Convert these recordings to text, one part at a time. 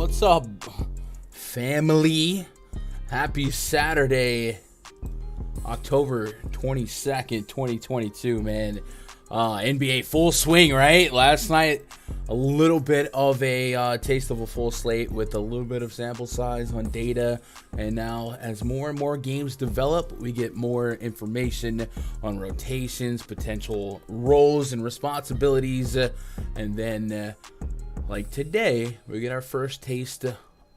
What's up, family? Happy Saturday, October 22nd, 2022, man. NBA full swing, right? Last night, a little bit of a taste of a full slate with a little bit of sample size on data. And now, as more and more games develop, we get more information on rotations, potential roles and responsibilities. And then, like today, we get our first taste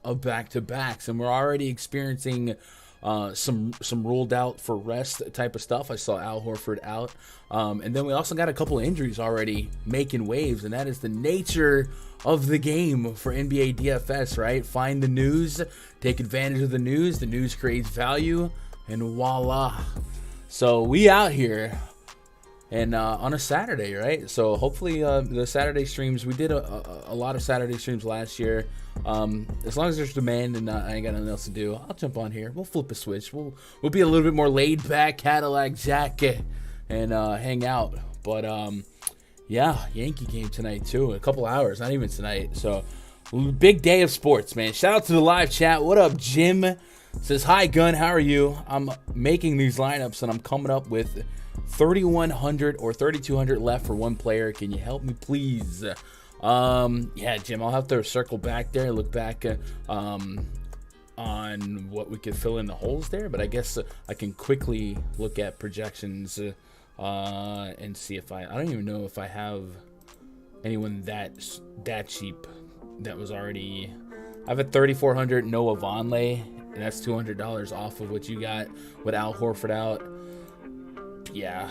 of back-to-backs. And we're already experiencing some ruled out for rest type of stuff. I saw Al Horford out. And then we also got a couple of injuries already making waves, and that is the nature of the game for NBA DFS, right? Find the news, take advantage of the news. The news creates value, and voila. So we out here, and on a Saturday, right? So hopefully the Saturday streams, we did a lot of Saturday streams last year. As long as there's demand and I ain't got nothing else to do, I'll jump on here. We'll flip a switch. We'll be a little bit more laid back, Cadillac jacket, and hang out. But yeah, Yankee game tonight too. A couple hours, not even tonight. So big day of sports, man. Shout out to the live chat. What up, Jim? Says, hi, Gun. How are you? I'm making these lineups and I'm coming up with 3,100 or 3,200 left for one player. Can you help me, please? Yeah, Jim, I'll have to circle back there, look back on what we could fill in the holes there, but I guess I can quickly look at projections and see if I don't even know if I have anyone that cheap that was already. I have a 3,400 Noah Vonleh, and that's $200 off of what you got with Al Horford out. Yeah,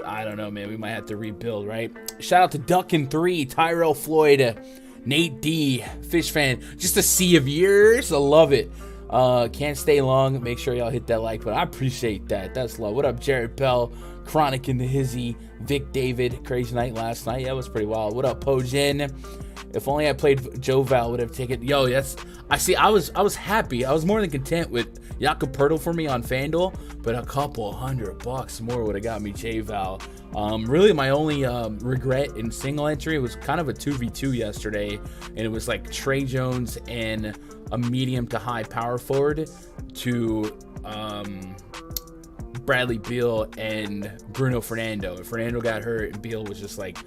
I don't know, man. We might have to rebuild, right? Shout out to Duckin3, Tyrell Floyd, Nate D, Fish Fan. Just a sea of years. I love it. Can't stay long. Make sure y'all hit that like button. I appreciate that. That's love. What up, Jared Bell, Chronic in the Hizzy, Vic David. Crazy night last night. Yeah, it was pretty wild. What up, Pojen? If only I played Joe Val, would have taken. Yo, I was happy. I was more than content with Jakob Poeltl for me on FanDuel, but a couple $100 more would have got me J Val. Really, my only regret in single entry was kind of a 2v2 yesterday, and it was like Trey Jones and a medium to high power forward to Bradley Beal and Bruno Fernando. And Fernando got hurt, and Beal was just like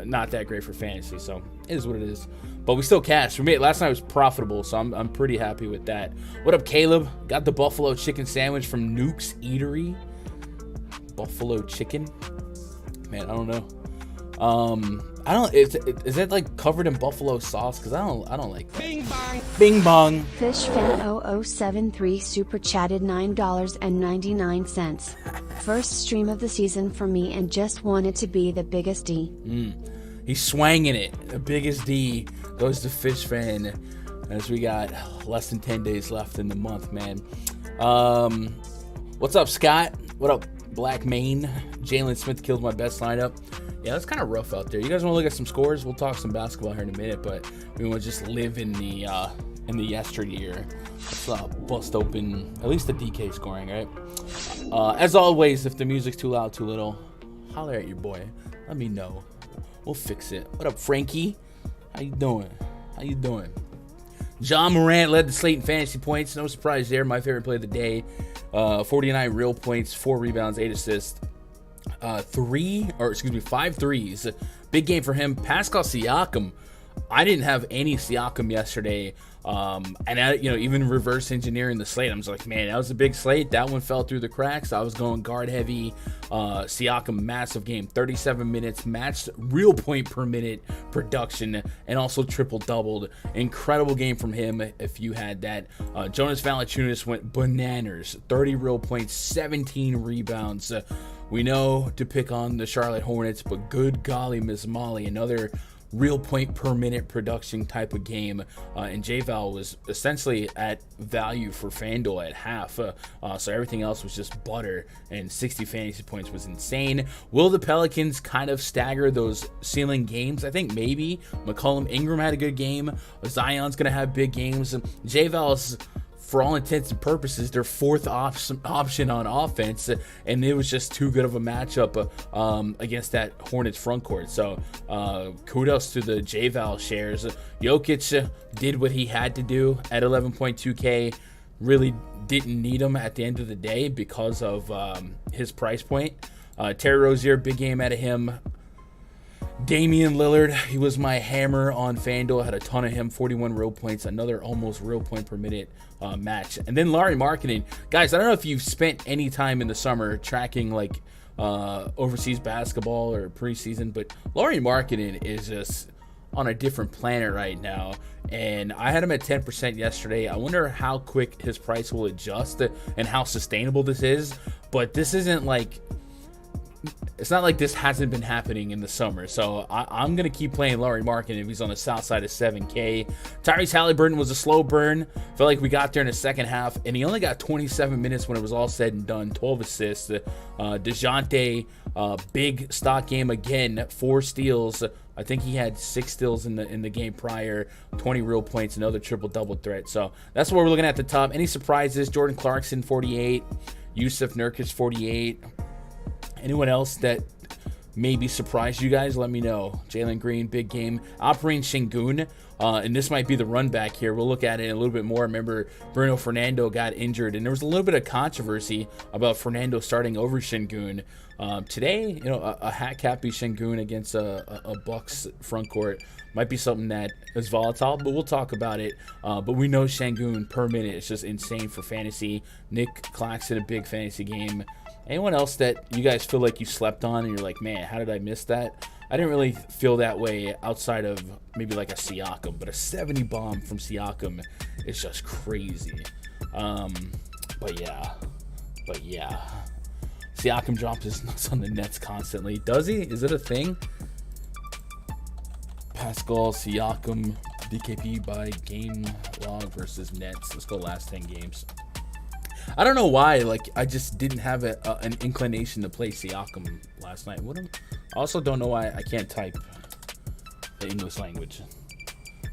not that great for fantasy, so it is what it is. But we still cashed. For me, last night was profitable, so I'm pretty happy with that. What up, Caleb? Got the buffalo chicken sandwich from Nuke's Eatery. Buffalo chicken, man. I don't know. Is that like covered in buffalo sauce? Because I don't like that. Bing bong. Bing bong. Fish Fan 0073 super chatted $9.99. First stream of the season for me and just wanted to be the biggest D. He's swanging it. The biggest D goes to Fish Fan as we got less than 10 days left in the month, man. What's up, Scott? What up, Black Main? Jalen Smith killed my best lineup. Yeah, it's kind of rough out there. You guys want to look at some scores? We'll talk some basketball here in a minute, but we want to just live in the yesteryear. Let's bust open at least the DK scoring, right? As always, if the music's too loud, too little, holler at your boy. Let me know. We'll fix it. What up, Frankie? How you doing? John Morant led the slate in fantasy points. No surprise there. My favorite play of the day. 49 real points, 4 rebounds, 8 assists. 5 threes. Big game for him. Pascal Siakam. I didn't have any Siakam yesterday. Even reverse engineering the slate, I'm just like, man, that was a big slate. That one fell through the cracks. I was going guard heavy. Siakam, massive game, 37 minutes, matched real point per minute production, and also triple doubled. Incredible game from him. If you had that, Jonas Valanciunas went bananas, 30 real points, 17 rebounds. We know to pick on the Charlotte Hornets, but good golly, Miss Molly, another real point per minute production type of game, and J-Val was essentially at value for FanDuel at half, so everything else was just butter, and 60 fantasy points was insane. Will the Pelicans kind of stagger those ceiling games? I think maybe. McCollum, Ingram had a good game. Zion's gonna have big games. J-Val's for all intents and purposes, their fourth option on offense, and it was just too good of a matchup against that Hornets front court. So kudos to the J-Val shares. Jokic did what he had to do at 11.2K. Really didn't need him at the end of the day because of his price point. Terry Rozier, big game out of him. Damian Lillard, he was my hammer on FanDuel. Had a ton of him, 41 real points, another almost real point per minute match. And then Lauri Markkanen. Guys, I don't know if you've spent any time in the summer tracking like overseas basketball or preseason, but Lauri Markkanen is just on a different planet right now. And I had him at 10% yesterday. I wonder how quick his price will adjust and how sustainable this is. But this isn't like... It's not like this hasn't been happening in the summer. So I'm going to keep playing Lauri Markkanen if he's on the south side of 7K. Tyrese Halliburton was a slow burn. Felt like we got there in the second half. And he only got 27 minutes when it was all said and done. 12 assists. DeJounte, big stock game again. 4 steals. I think he had 6 steals in the game prior. 20 real points. Another triple-double threat. So that's what we're looking at the top. Any surprises? Jordan Clarkson, 48. Yusuf Nurkic, 48. Anyone else that maybe surprised you guys, let me know. Jalen Green, big game. Alperen Şengün, and this might be the run back here. We'll look at it a little bit more. Remember, Bruno Fernando got injured, and there was a little bit of controversy about Fernando starting over Şengün. Today, a hat-cappy Şengün against a Bucks front court might be something that is volatile, but we'll talk about it. But we know Şengün per minute is just insane for fantasy. Nick Claxton, a big fantasy game. Anyone else that you guys feel like you slept on and you're like, man, how did I miss that? I didn't really feel that way outside of maybe like a Siakam, but a 70 bomb from Siakam is just crazy. But yeah. Siakam drops his nuts on the Nets constantly. Does he? Is it a thing? Pascal Siakam, DKP by game log versus Nets. Let's go last 10 games. I don't know why, like, I just didn't have an inclination to play Siakam last night. I also don't know why I can't type the English language.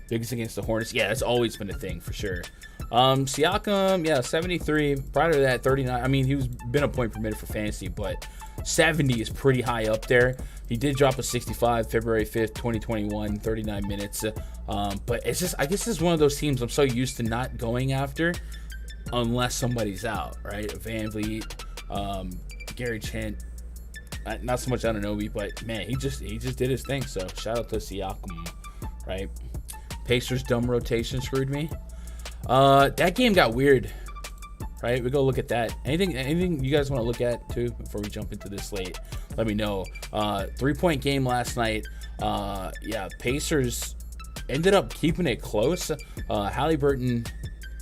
Biggest against the Hornets. Yeah, that's always been a thing for sure. Siakam, yeah, 73. Prior to that, 39. I mean, he's been a point per minute for fantasy, but 70 is pretty high up there. He did drop a 65 February 5th, 2021, 39 minutes. But it's just, I guess this is one of those teams I'm so used to not going after unless somebody's out, right? Van Vliet, Gary Trent, not so much Anunoby, but man, he just did his thing. So shout out to Siakam, right? Pacers dumb rotation screwed me. That game got weird, right? We go look at that. Anything you guys want to look at too before we jump into this slate? Let me know. 3-point game last night. Yeah, Pacers ended up keeping it close. Halliburton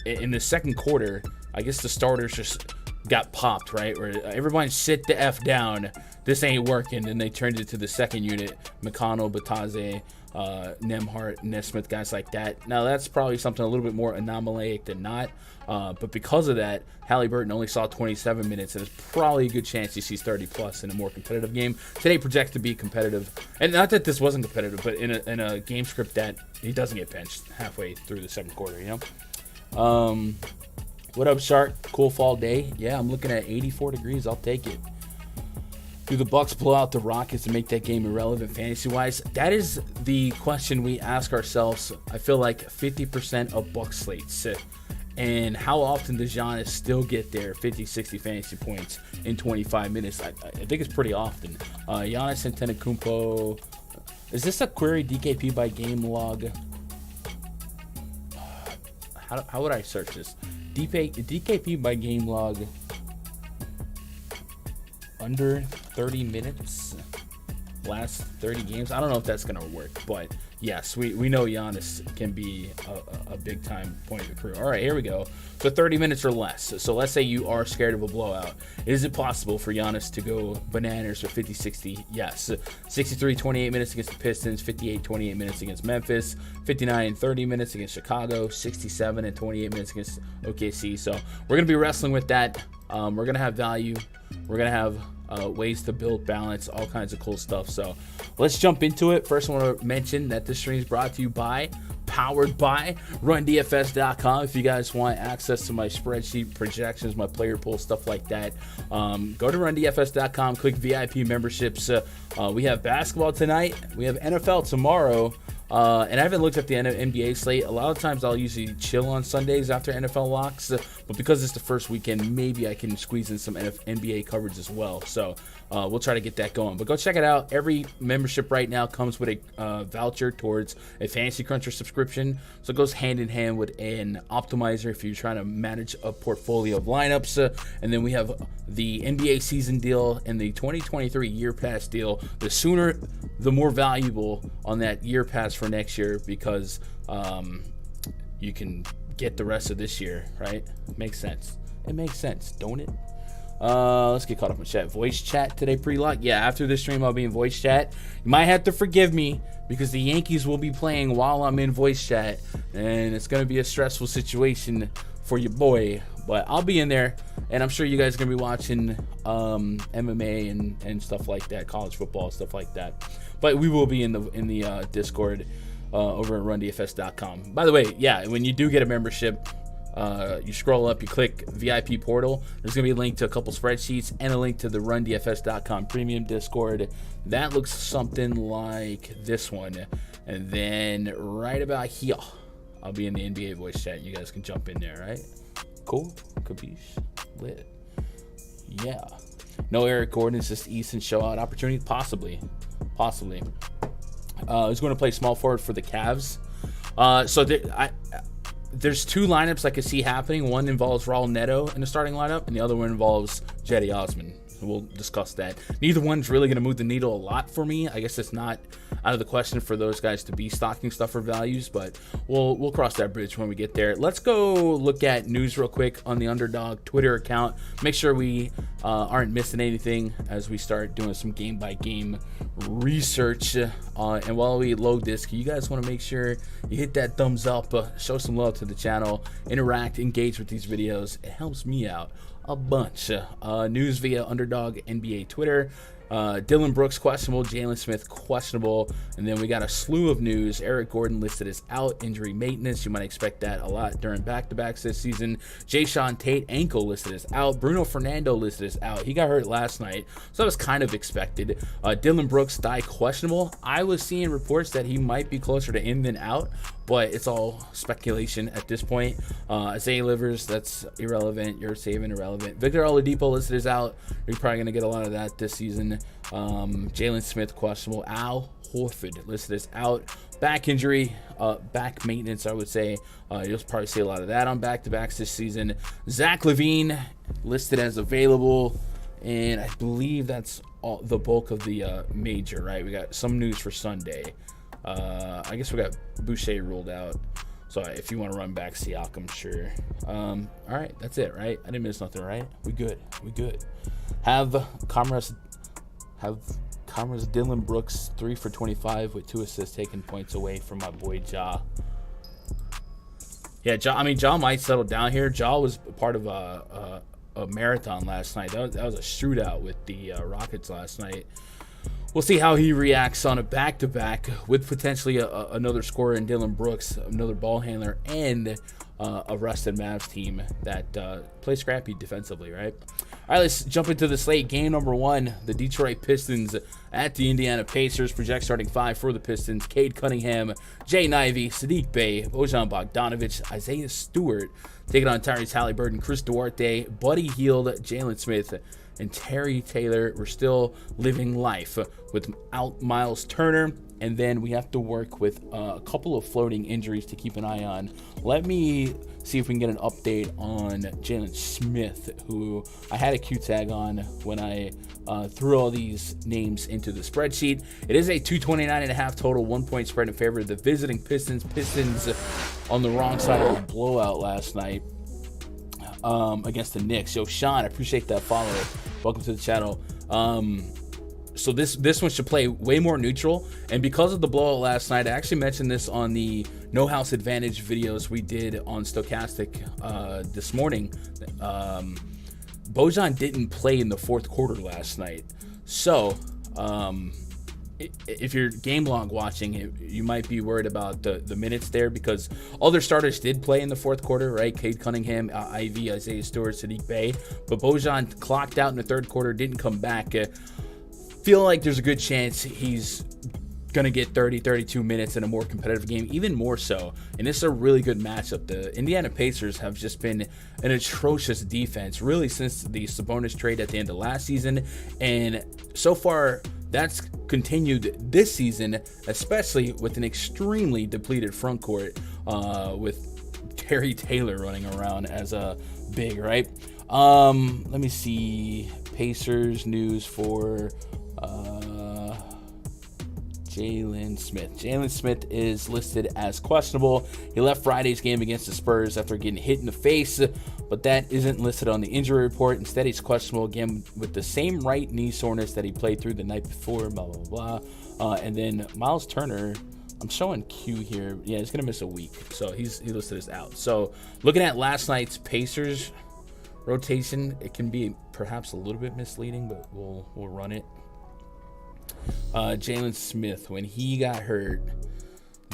in the second quarter, I guess the starters just got popped, right? Where everyone sit the F down. This ain't working. And they turned it to the second unit. McConnell, Bataze, Nemhart, Nesmith, guys like that. Now, that's probably something a little bit more anomalic than not. But because of that, Halliburton only saw 27 minutes, and there's probably a good chance he sees 30-plus in a more competitive game. Today projects to be competitive. And not that this wasn't competitive, but in a game script that he doesn't get benched halfway through the second quarter, you know? What up, Shark? Cool fall day. Yeah, I'm looking at 84 degrees. I'll take it. Do the Bucks blow out the Rockets and make that game irrelevant fantasy-wise? That is the question we ask ourselves. I feel like 50% of Bucks slates. And how often does Giannis still get there 50, 60 fantasy points in 25 minutes? I think it's pretty often. Giannis Antetokounmpo. Is this a query DKP by game log? How would I search this? DKP by game log under 30 minutes, last 30 games. I don't know if that's going to work, but yes, we know Giannis can be a big-time point of the crew. All right, here we go. So 30 minutes or less. So let's say you are scared of a blowout. Is it possible for Giannis to go bananas for 50, 60? Yes. 63, 28 minutes against the Pistons, 58, 28 minutes against Memphis, 59, 30 minutes against Chicago, 67 and 28 minutes against OKC. So we're going to be wrestling with that. We're going to have value. We're going to have ways to build balance, all kinds of cool stuff. So let's jump into it. First, I want to mention that this stream is brought to you by powered by RunDFS.com. If you guys want access to my spreadsheet, projections, my player pool, stuff like that, go to RunDFS.com, click VIP memberships. We have basketball tonight. We have NFL tomorrow. And I haven't looked at the NBA slate. A lot of times I'll usually chill on Sundays after NFL locks, but because it's the first weekend, maybe I can squeeze in some NBA coverage as well. So we'll try to get that going. But go check it out. Every membership right now comes with a voucher towards a Fantasy Cruncher subscription. So it goes hand in hand with an optimizer if you're trying to manage a portfolio of lineups. And then we have the NBA season deal and the 2023 year pass deal. The sooner, the more valuable on that year pass for next year, because you can get the rest of this year, right? Makes sense. It makes sense, don't it? Let's get caught up in chat. Voice chat today pre-lock. Yeah, after this stream I'll be in voice chat. You might have to forgive me because the Yankees will be playing while I'm in voice chat, and it's going to be a stressful situation for your boy, but I'll be in there, and I'm sure you guys are going to be watching MMA and stuff like that, college football, stuff like that. But we will be in the Discord over at RunDFS.com. By the way, yeah, when you do get a membership, you scroll up, you click VIP portal. There's going to be a link to a couple spreadsheets and a link to the RunDFS.com premium Discord. That looks something like this one. And then right about here, I'll be in the NBA voice chat. You guys can jump in there, right? Cool. Capiche. Lit. Yeah. No Eric Gordon. It's just Easton show out opportunity. Possibly. He's going to play small forward for the Cavs. There's two lineups I could see happening. One involves Raul Neto in the starting lineup, and the other one involves Cedi Osman. We'll discuss that. Neither one's really going to move the needle a lot for me. I guess it's not out of the question for those guys to be stocking stuff for values, but we'll cross that bridge when we get there. Let's go look at news real quick on the Underdog Twitter account. Make sure we aren't missing anything as we start doing some game-by-game research. And while we load this, you guys want to make sure you hit that thumbs up, show some love to the channel, interact, engage with these videos. It helps me out a bunch. News via Underdog NBA Twitter. Dylan Brooks questionable, Jalen Smith questionable, and then we got a slew of news. Eric Gordon listed as out, injury maintenance. You might expect that a lot during back-to-backs this season. Jayshawn Tate ankle listed as out. Bruno Fernando listed as out. He got hurt last night, so that was kind of expected. Dylan Brooks thigh questionable. I was seeing reports that he might be closer to in than out, but it's all speculation at this point. Isaiah Livers, that's irrelevant. You're saving irrelevant. Victor Oladipo listed as out. You're probably going to get a lot of that this season. Jalen Smith questionable. Al Horford listed as out. Back injury, back maintenance, I would say. You'll probably see a lot of that on back-to-backs this season. Zach LaVine listed as available, and I believe that's all, the bulk of the major, right? We got some news for Sunday. I guess we got Boucher ruled out. So if you want to run back Siakam, sure. All right, that's it, right? I didn't miss nothing, right? We good. Have Commerce Dylan Brooks 3 for 25 with 2 assists, taking points away from my boy Ja. Yeah, Ja might settle down here. Ja was part of a marathon last night. That was a shootout with the Rockets last night. We'll see how he reacts on a back-to-back with potentially another scorer in Dylan Brooks, another ball handler, and a rested Mavs team that plays scrappy defensively, right? All right, let's jump into the slate. Game number 1, the Detroit Pistons at the Indiana Pacers. Project starting 5 for the Pistons: Cade Cunningham, Jay Nivey, Sadiq Bey, Bojan Bogdanovic, Isaiah Stewart, taking on Tyrese Halliburton, Chris Duarte, Buddy Hield, Jalen Smith, and Terry Taylor. We're still living life without Miles Turner, and then we have to work with a couple of floating injuries to keep an eye on. Let me see if we can get an update on Jalen Smith, who I had a Q tag on when I threw all these names into the spreadsheet. It is a 229.5 total, 1-point spread in favor of the visiting Pistons. Pistons on the wrong side of a blowout last night against the Knicks. Yo, Sean, I appreciate that follow. Welcome to the channel. So this one should play way more neutral, and because of the blowout last night, I actually mentioned this on the No House Advantage videos we did on Stochastic this morning. Bojan didn't play in the fourth quarter last night, so if you're game log watching, you might be worried about the minutes there because all their starters did play in the fourth quarter, right? Cade Cunningham, Ivy, Isaiah Stewart, Sadiq Bey. But Bojan clocked out in the third quarter, didn't come back. Feel like there's a good chance he's going to get 30, 32 minutes in a more competitive game, even more so. And this is a really good matchup. The Indiana Pacers have just been an atrocious defense, really, since the Sabonis trade at the end of last season. And so far, that's continued this season, especially with an extremely depleted front court with Terry Taylor running around as a big, right? Let me see. Pacers news for Jalen Smith. Jalen Smith is listed as questionable. He left Friday's game against the Spurs after getting hit in the face, but that isn't listed on the injury report. Instead, he's questionable again with the same right knee soreness that he played through the night before, blah, blah, blah. And then Miles Turner, I'm showing Q here. Yeah, he's going to miss a week, so he's listed as out. So looking at last night's Pacers rotation, it can be perhaps a little bit misleading, but we'll run it. Jalen Smith, when he got hurt,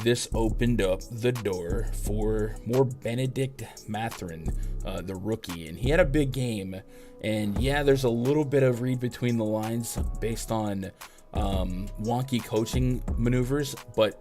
this opened up the door for more Benedict Mathurin, the rookie, and he had a big game. And yeah, there's a little bit of read between the lines based on wonky coaching maneuvers, but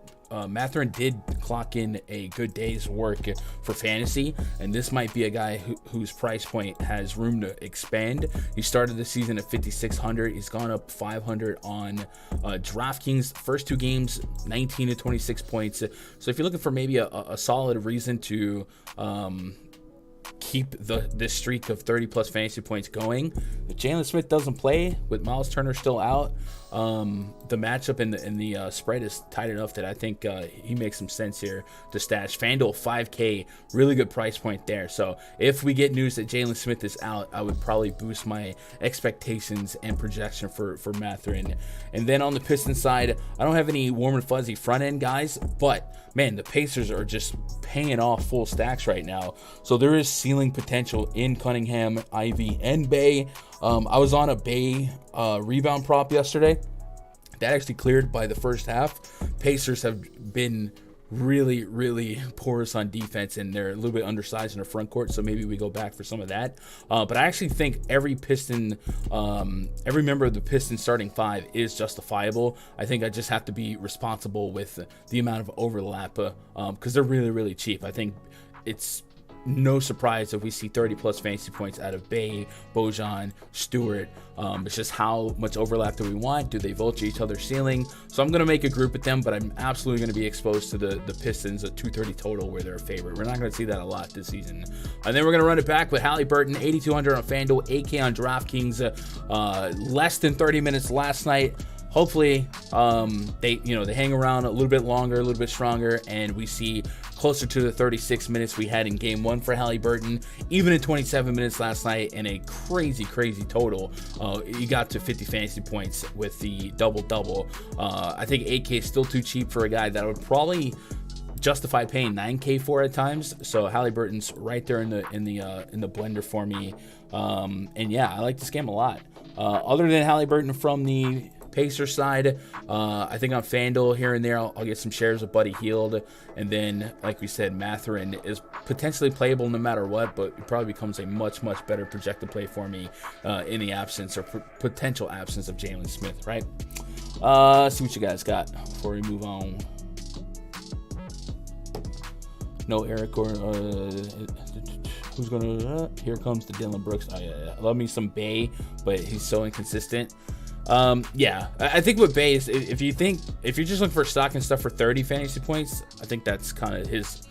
Mathurin did clock in a good day's work for fantasy, and this might be a guy whose price point has room to expand. He started the season at 5,600. He's gone up 500 on DraftKings. First two games, 19 to 26 points. So if you're looking for maybe a solid reason to keep this streak of 30 plus fantasy points going, if Jalen Smith doesn't play with Miles Turner still out, the matchup in the spread is tight enough that I think he makes some sense here to stash. FanDuel 5K, really good price point there. So if we get news that Jalen Smith is out, I would probably boost my expectations and projection for Mathurin. And then on the Pistons side, I don't have any warm and fuzzy front end guys, but man, the Pacers are just paying off full stacks right now. So there is ceiling potential in Cunningham, Ivy, and Bey. I was on a Bey rebound prop yesterday. That actually cleared by the first half. Pacers have been really, really porous on defense, and they're a little bit undersized in the front court, so maybe we go back for some of that. But I actually think every member of the Pistons starting five is justifiable. I think I just have to be responsible with the amount of overlap because they're really, really cheap. I think it's no surprise if we see 30 plus fantasy points out of Bey, Bojan, Stewart. It's just how much overlap do we want? Do they vulture each other's ceiling? So I'm going to make a group with them, but I'm absolutely going to be exposed to the Pistons, a 230 total where they're a favorite. We're not going to see that a lot this season. And then we're going to run it back with Halliburton, 8,200 on FanDuel, 8K on DraftKings, less than 30 minutes last night. Hopefully, they hang around a little bit longer, a little bit stronger, and we see closer to the 36 minutes we had in game one for Halliburton, even in 27 minutes last night, and a crazy, crazy total. He got to 50 fantasy points with the double-double. I think 8K is still too cheap for a guy that would probably justify paying 9K for at times. So Halliburton's right there in the blender for me. And yeah, I like this game a lot. Other than Halliburton from the Pacer side, I think on FanDuel here and there, I'll get some shares of Buddy Hield. And then, like we said, Mathurin is potentially playable no matter what, but it probably becomes a much, much better projected play for me in the absence or potential absence of Jalen Smith, right? Let's see what you guys got before we move on. No Eric or who's gonna? Here comes the Dylan Brooks. Oh yeah, I love me some Bey, but he's so inconsistent. Yeah, I think with Bey is if you're just looking for stock and stuff for 30 fantasy points, I think that's kind of his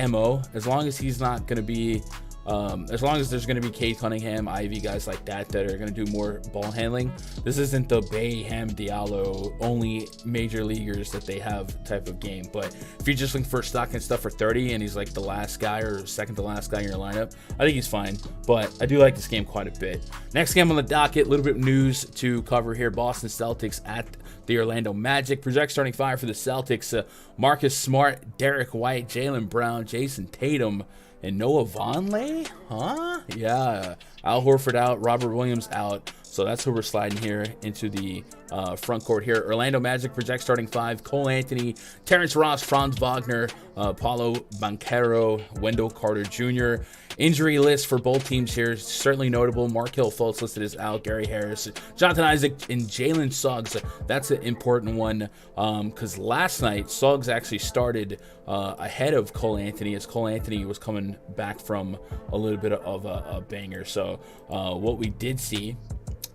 MO. As long as he's not going to be, as long as there's going to be Cade Cunningham, Ivy, guys like that are going to do more ball handling. This isn't the Bey, Ham, Diallo only major leaguers that they have type of game. But if you're just looking for stock and stuff for 30 and he's like the last guy or second to last guy in your lineup, I think he's fine. But I do like this game quite a bit. Next game on the docket, a little bit of news to cover here. Boston Celtics at the Orlando Magic. Project starting five for the Celtics. Marcus Smart, Derek White, Jaylen Brown, Jason Tatum, and Noah Vonleh? Huh? Yeah. Al Horford out, Robert Williams out. So that's who we're sliding here into the front court here. Orlando Magic project starting 5. Cole Anthony, Terrence Ross, Franz Wagner, Paulo Banchero, Wendell Carter Jr. Injury list for both teams here, certainly notable. Markelle Fultz listed as out, Gary Harris, Jonathan Isaac, and Jalen Suggs. That's an important one because last night Suggs actually started ahead of Cole Anthony as Cole Anthony was coming back from a little bit of a banger. So what we did see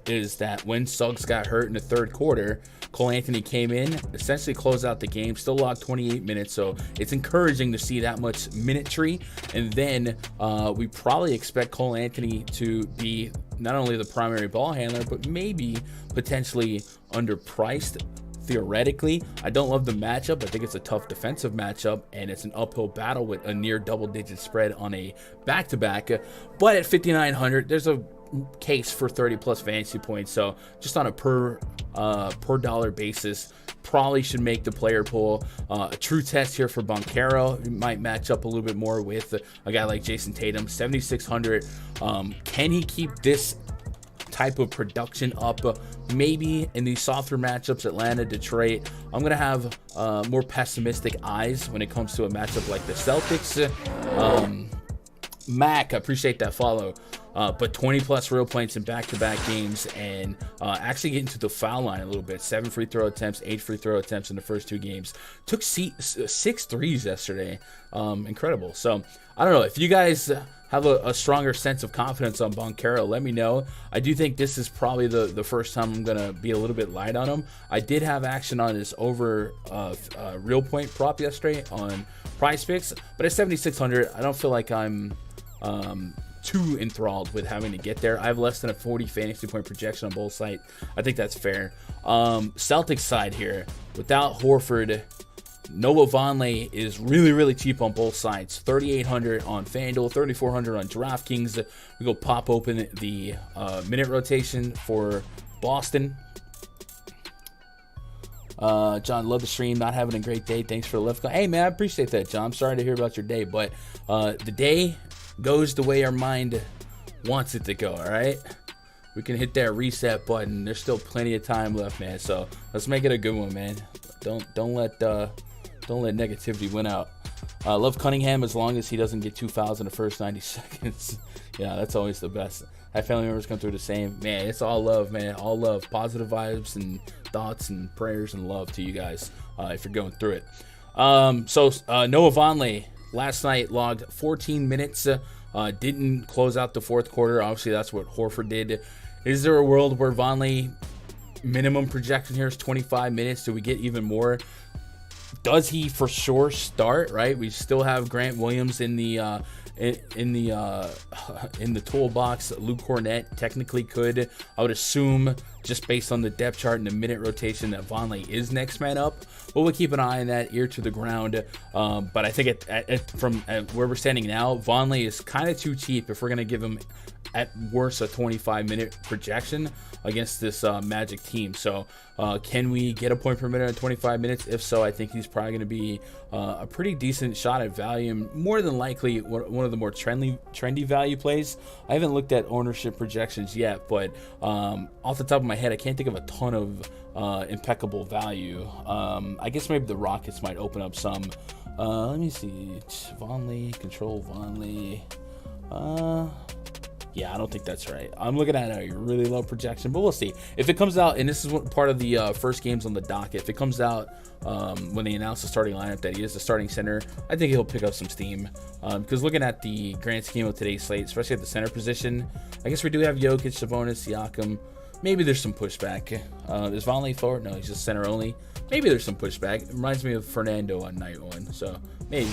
is that when Suggs got hurt in the third quarter, Cole Anthony came in, essentially closed out the game, still logged 28 minutes. So it's encouraging to see that much minutary. And then we probably expect Cole Anthony to be not only the primary ball handler, but maybe potentially underpriced. Theoretically, I don't love the matchup. I think it's a tough defensive matchup, and it's an uphill battle with a near double-digit spread on a back-to-back. But at 5,900, there's a case for 30-plus fantasy points. So just on a per dollar basis, probably should make the player pool. A true test here for Banchero. It might match up a little bit more with a guy like Jason Tatum, 7,600. Can he keep this type of production up? Maybe in these softer matchups, Atlanta, Detroit. I'm going to have more pessimistic eyes when it comes to a matchup like the Celtics. Mac, I appreciate that follow. But 20-plus real points in back-to-back games and actually getting to the foul line a little bit. 7 free throw attempts, 8 free throw attempts in the first 2 games. Took 6 threes yesterday. Incredible. So, I don't know. If you guys have a stronger sense of confidence on Banchero, let me know. I do think this is probably the first time I'm going to be a little bit light on him. I did have action on his over real point prop yesterday on PrizePicks, but at 7,600, I don't feel like I'm too enthralled with having to get there. I have less than a 40 fantasy point projection on both sides. I think that's fair. Celtics side here, without Horford, Noah Vonleh is really, really cheap on both sides. 3,800 on FanDuel, 3,400 on DraftKings. We go pop open the minute rotation for Boston. John, love the stream. Not having a great day. Thanks for the lift. Hey, man, I appreciate that, John. I'm sorry to hear about your day, but the day goes the way our mind wants it to go, all right? We can hit that reset button. There's still plenty of time left, man. So let's make it a good one, man. Don't let negativity win out. Love Cunningham as long as he doesn't get 2 fouls in the first 90 seconds. Yeah, that's always the best. Have family members come through the same. Man, it's all love, man. All love. Positive vibes and thoughts and prayers and love to you guys if you're going through it. So Noah Vonleh last night logged 14 minutes. Didn't close out the fourth quarter. Obviously, that's what Horford did. Is there a world where Vonleh minimum projection here is 25 minutes? Do we get even more? Does he for sure start? Right, we still have Grant Williams in the toolbox. Luke Cornett technically could. I would assume, just based on the depth chart and the minute rotation, that Vonleh is next man up. But we'll keep an eye on that, ear to the ground. But I think from where we're standing now, Vonleh is kind of too cheap if we're going to give him, at worst, a 25-minute projection against this Magic team. So can we get a point per minute in 25 minutes? If so, I think he's probably going to be a pretty decent shot at value, and more than likely one of the more trendy value plays. I haven't looked at ownership projections yet, but off the top of my head, I can't think of a ton of impeccable value. I guess maybe the Rockets might open up some. Let me see. Vonleh, control Vonleh. Yeah, I don't think that's right. I'm looking at a really low projection, but we'll see. If it comes out, and this is part of the first games on the docket, if it comes out when they announce the starting lineup that he is the starting center, I think he'll pick up some steam. Because looking at the grand scheme of today's slate, especially at the center position, I guess we do have Jokic, Sabonis, Siakam. Maybe there's some pushback. Is Vonleh forward? No, he's just center only. Maybe there's some pushback. It reminds me of Fernando on night one, so maybe.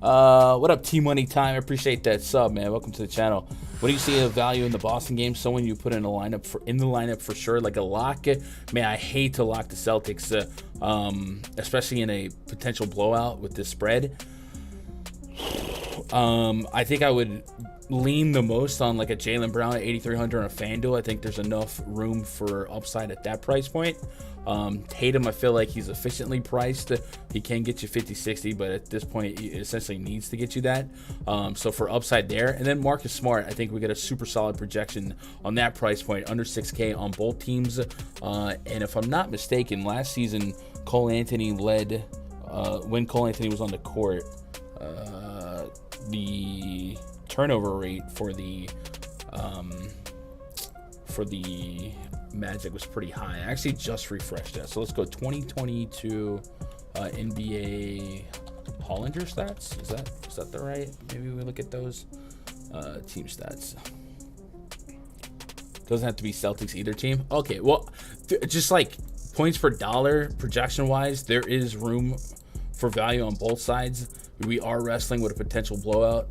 What up, T-Money Time? I appreciate that sub, man. Welcome to the channel. What do you see of value in the Boston game? Someone you put in the lineup for sure, like a lock. Man, I hate to lock the Celtics, especially in a potential blowout with this spread. I think I would lean the most on like a Jaylen Brown at 8,300 on a FanDuel. I think there's enough room for upside at that price point. Tatum, I feel like he's efficiently priced. He can get you 50, 60, but at this point, he essentially needs to get you that. So for upside there. And then Marcus Smart, I think we get a super solid projection on that price point, under 6K on both teams. And if I'm not mistaken, last season, Cole Anthony led, when Cole Anthony was on the court, the turnover rate for the Magic was pretty high. I actually just refreshed that. So let's go 2022 NBA Hollinger stats. Is that the right? Maybe we look at those team stats. Doesn't have to be Celtics either team. Okay, well, just like points per dollar projection wise, there is room for value on both sides. We are wrestling with a potential blowout.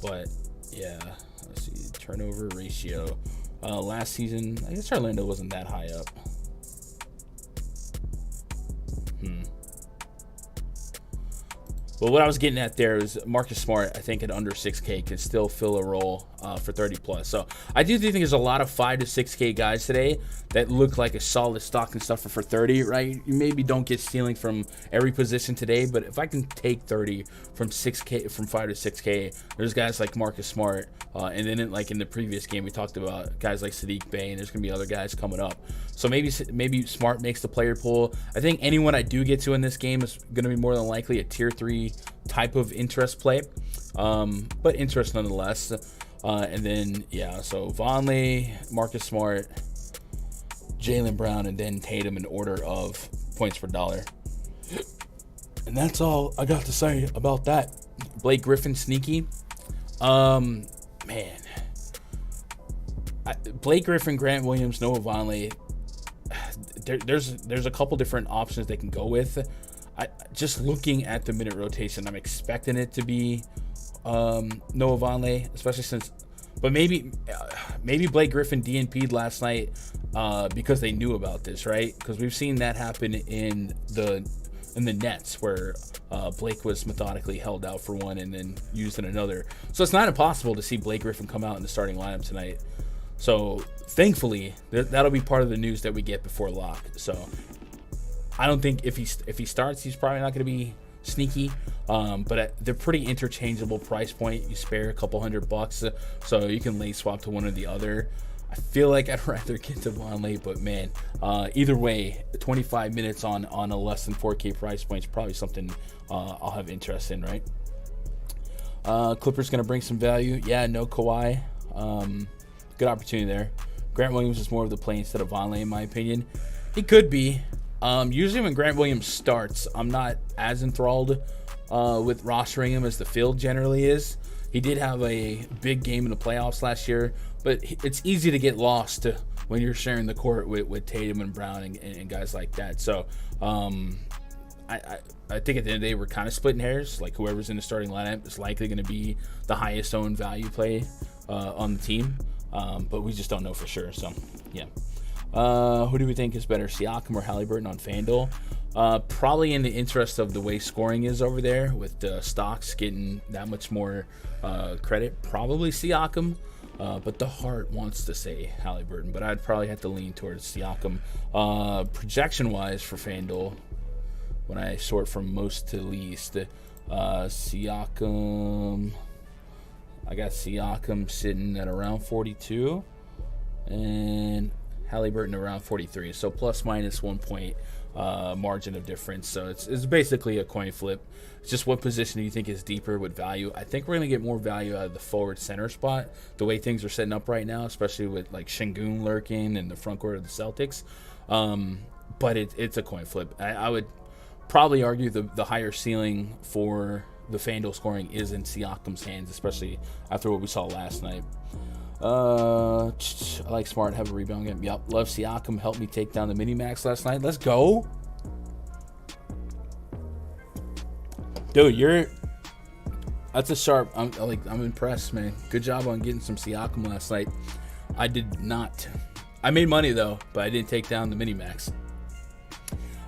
But yeah, let's see, turnover ratio. Last season, I guess Orlando wasn't that high up. But what I was getting at there is Marcus Smart, I think at under 6K can still fill a role for 30 plus. So I do think there's a lot of 5 to 6K guys today that look like a solid stock and stuffer for 30, right? You maybe don't get stealing from every position today, but if I can take 30 from 6K, from 5 to 6K, there's guys like Marcus Smart. And then in the previous game, we talked about guys like Sadiq Bey, and there's going to be other guys coming up. So maybe Smart makes the player pool. I think anyone I do get to in this game is going to be more than likely a tier 3 type of interest play, but interest nonetheless. And then, yeah, so Vonleh, Marcus Smart, Jaylen Brown, and then Tatum in order of points per dollar. And that's all I got to say about that. Blake Griffin, sneaky. Man. Blake Griffin, Grant Williams, Noah Vonleh. There's a couple different options they can go with. Just looking at the minute rotation, I'm expecting it to be Noah Vonleh, especially since, but maybe Blake Griffin DNP'd last night because they knew about this, right? Because we've seen that happen in the Nets where Blake was methodically held out for one and then used in another. So it's not impossible to see Blake Griffin come out in the starting lineup tonight. So thankfully, that'll be part of the news that we get before lock. So I don't think if he starts, he's probably not going to be sneaky. But they're pretty interchangeable price point. You spare a couple $100, so you can late swap to one or the other. I feel like I'd rather get to Vonleh, but man, either way, 25 minutes on a less than 4K price point is probably something I'll have interest in, right? Clippers going to bring some value. Yeah, no Kawhi. Good opportunity there. Grant Williams is more of the play instead of Vonleh, in my opinion. He could be. Usually when Grant Williams starts, I'm not as enthralled with rostering him as the field generally is. He did have a big game in the playoffs last year, but it's easy to get lost when you're sharing the court with Tatum and Brown and guys like that. So I think at the end of the day, we're kind of splitting hairs. Like whoever's in the starting lineup is likely going to be the highest owned value play on the team, but we just don't know for sure. So yeah. Who do we think is better, Siakam or Halliburton on FanDuel? Probably in the interest of the way scoring is over there, with the stocks getting that much more credit, probably Siakam. But the heart wants to say Halliburton, but I'd probably have to lean towards Siakam. Projection-wise for FanDuel, when I sort from most to least, Siakam, I got Siakam sitting at around 42, and Halliburton around 43, so plus minus 1 point margin of difference. So it's basically a coin flip. It's just what position do you think is deeper with value? I think we're going to get more value out of the forward center spot, the way things are setting up right now, especially with like Şengün lurking in the front court of the Celtics. But it's a coin flip. I would probably argue the higher ceiling for the FanDuel scoring is in Siakam's hands, especially after what we saw last night. I like Smart, have a rebound game. Yep, love Siakam. Helped me take down the mini max last night. Let's go, dude. That's a sharp. I'm impressed, man. Good job on getting some Siakam last night. I did not. I made money though, but I didn't take down the mini max.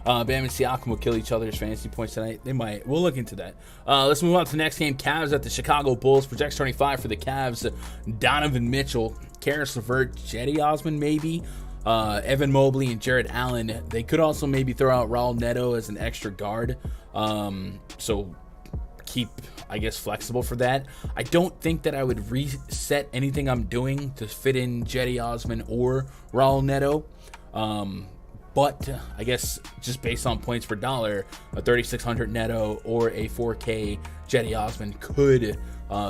Bam and Siakam will kill each other's fantasy points tonight. They might. We'll look into that. Let's move on to the next game. Cavs at the Chicago Bulls. Projects 25 for the Cavs. Donovan Mitchell, Karis LeVert, Cedi Osman maybe. Evan Mobley and Jared Allen. They could also maybe throw out Raul Neto as an extra guard. So keep, I guess, flexible for that. I don't think that I would reset anything I'm doing to fit in Cedi Osman or Raul Neto. But I guess just based on points per dollar, a 3,600 Neto or a 4K Cedi Osman could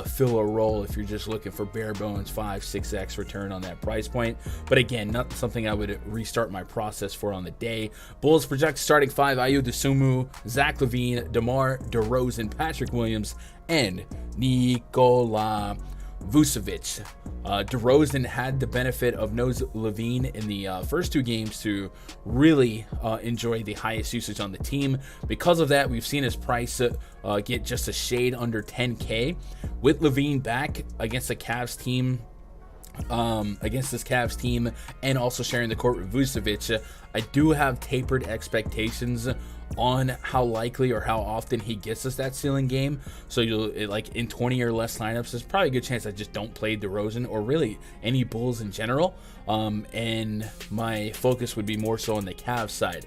fill a role if you're just looking for bare bones 5-6x return on that price point. But again, not something I would restart my process for on the day. Bulls project starting 5: Ayo Dosunmu, Zach LaVine, DeMar DeRozan, Patrick Williams, and Nikola Vucevic. DeRozan had the benefit of no LaVine in the first 2 games to really enjoy the highest usage on the team. Because of that, we've seen his price get just a shade under 10K. With LaVine back against the Cavs team, and also sharing the court with Vucevic, I do have tapered expectations on how likely or how often he gets us that ceiling game. So like in 20 or less lineups, there's probably a good chance I just don't play DeRozan or really any Bulls in general. And my focus would be more so on the Cavs side.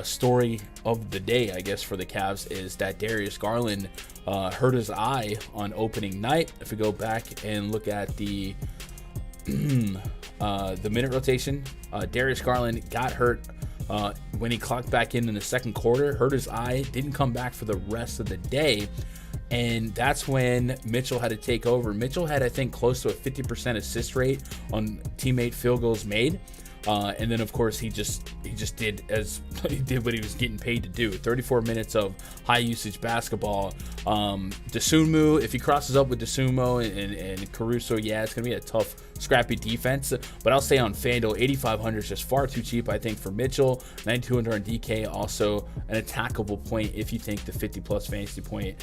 Story of the day, I guess, for the Cavs is that Darius Garland hurt his eye on opening night. If we go back and look at the minute rotation, Darius Garland got hurt when he clocked back in the second quarter, hurt his eye, didn't come back for the rest of the day, and that's when Mitchell had to take over. Mitchell had, I think, close to a 50% assist rate on teammate field goals made. And then, of course, he just did what he was getting paid to do. 34 minutes of high usage basketball. Dosunmu, if he crosses up with Dosunmu and Caruso, yeah, it's gonna be a tough, scrappy defense. But I'll say on FanDuel, 8,500 is just far too cheap, I think, for Mitchell. 9,200 on DK, also an attackable point if you think the 50+ fantasy point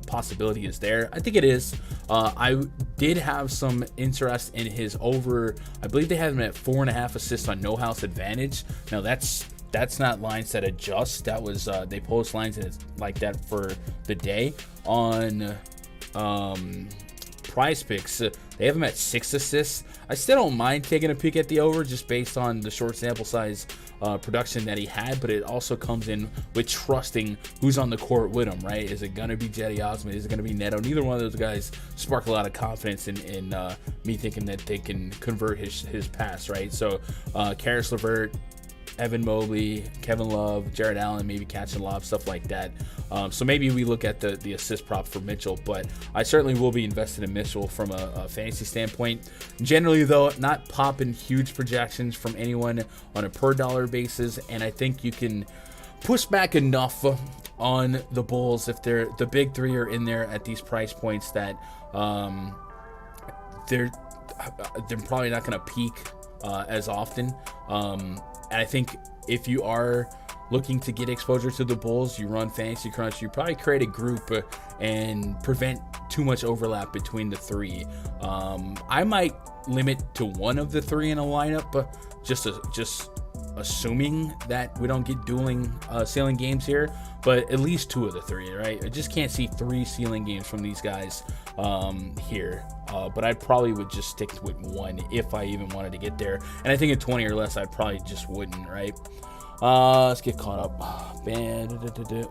possibility is there. I think it is. I did have some interest in his over. I believe they have him at 4.5 assists on no house advantage. Now that's not lines that adjust. That was they post lines like that for the day on PrizePicks. They have him at 6 assists. I still don't mind taking a peek at the over just based on the short sample size production that he had, but it also comes in with trusting who's on the court with him, right? Is it going to be Cedi Osman? Is it going to be Neto? Neither one of those guys spark a lot of confidence in me thinking that they can convert his pass, right? So Karis LeVert, Evan Mobley, Kevin Love, Jared Allen, maybe catch and lob, stuff like that. So maybe we look at the assist prop for Mitchell, but I certainly will be invested in Mitchell from a fantasy standpoint. Generally, though, not popping huge projections from anyone on a per dollar basis, and I think you can push back enough on the Bulls if the big three are in there at these price points that they're probably not going to peak as often. And I think if you are looking to get exposure to the Bulls, you run Fantasy Crunch, you probably create a group and prevent too much overlap between the three. I might limit to one of the three in a lineup, just assuming that we don't get dueling ceiling games here, but at least 2 of the 3, right? I just can't see 3 ceiling games from these guys here. But I probably would just stick with 1 if I even wanted to get there. And I think at 20 or less, I probably just wouldn't, right? Let's get caught up. Man,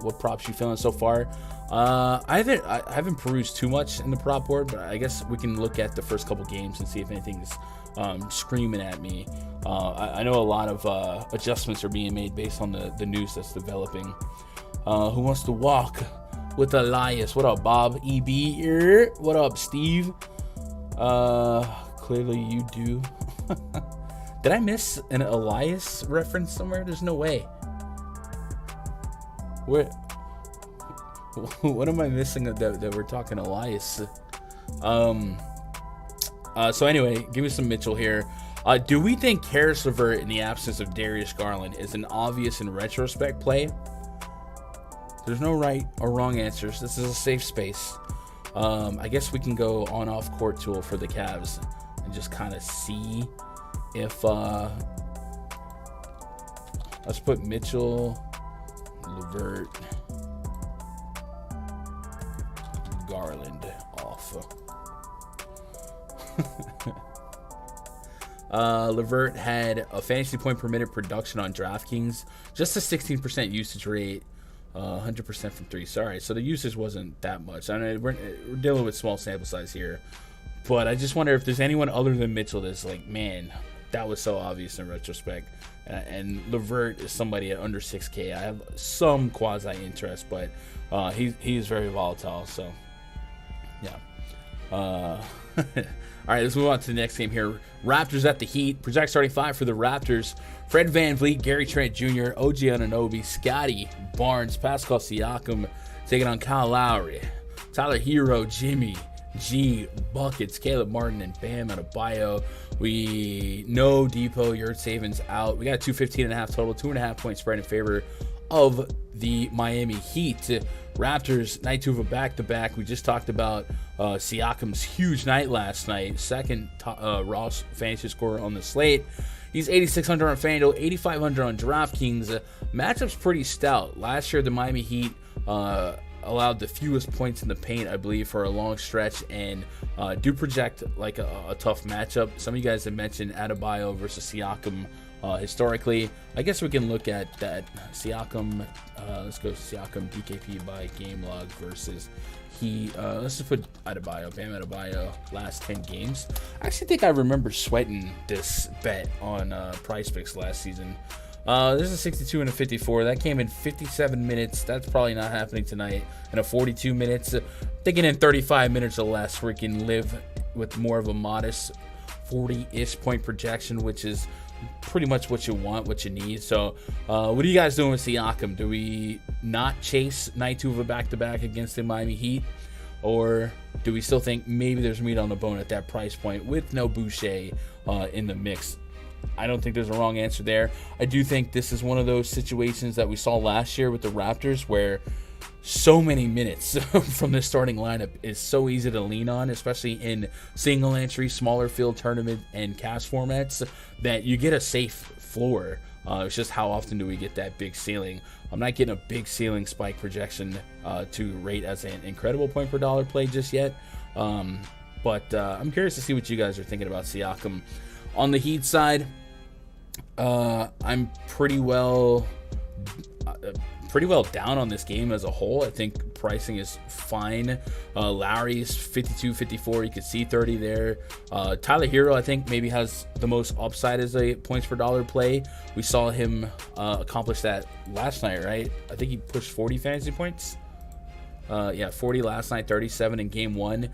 what props you feeling so far? I haven't perused too much in the prop board, but I guess we can look at the first couple games and see if anything's screaming at me. I know a lot of adjustments are being made based on the news that's developing. Who wants to walk with Elias? What up, Bob? EB? What up, Steve? Clearly you do. Did I miss an Elias reference somewhere? There's no way. What am I missing that we're talking Elias? So anyway, give me some Mitchell here. Do we think Karis LeVert in the absence of Darius Garland is an obvious in retrospect play? There's no right or wrong answers. This is a safe space. I guess we can go on-off court tool for the Cavs and just kind of see if Let's put Mitchell, LeVert, Garland off. LeVert had a fantasy point per minute production on DraftKings, just a 16% usage rate, 100% from three. Sorry, so the usage wasn't that much. I know we're dealing with small sample size here, but I just wonder if there's anyone other than Mitchell that's like, man, that was so obvious in retrospect. And LeVert is somebody at under 6K. I have some quasi interest, but he's very volatile. So yeah. All right, let's move on to the next game here. Raptors at the Heat. Project starting five for the Raptors: Fred VanVleet, Gary Trent Jr., OG Anunoby, Scotty Barnes, Pascal Siakam taking on Kyle Lowry, Tyler Hero, Jimmy G, Buckets, Caleb Martin, and Bam Adebayo. We know Depot, Yurtseven's out. We got a 215.5 total, 2.5 point spread in favor of the Miami Heat. Raptors, night two of a back-to-back. We just talked about Siakam's huge night last night. Second Ross fantasy scorer on the slate. He's 8,600 on FanDuel, 8,500 on DraftKings. Matchup's pretty stout. Last year, the Miami Heat allowed the fewest points in the paint, I believe, for a long stretch, and do project like a tough matchup. Some of you guys have mentioned Adebayo versus Siakam historically. I guess we can look at that. Siakam, let's go Siakam DKP by game log versus let's just put Adebayo, Bam Adebayo, last 10 games. I actually think I remember sweating this bet on PrizePicks last season. There's a 62 and a 54. That came in 57 minutes. That's probably not happening tonight. And a 42 minutes. Thinking in 35 minutes or less, we can live with more of a modest 40-ish point projection, which is pretty much what you want, what you need. So what are you guys doing with Siakam? Do we not chase night two of a back-to-back against the Miami Heat? Or do we still think maybe there's meat on the bone at that price point with no Boucher in the mix? I don't think there's a wrong answer there. I do think this is one of those situations that we saw last year with the Raptors where so many minutes from the starting lineup is so easy to lean on, especially in single entry, smaller field tournament and cash formats, that you get a safe floor. It's just how often do we get that big ceiling? I'm not getting a big ceiling spike projection to rate as an incredible point per dollar play just yet. But I'm curious to see what you guys are thinking about Siakam. On the Heat side, I'm pretty well down on this game as a whole. I think pricing is fine. Lowry's 52, 54. You could see 30 there. Tyler Hero, I think, maybe has the most upside as a points per dollar play. We saw him accomplish that last night, right? I think he pushed 40 fantasy points. 40 last night, 37 in game one.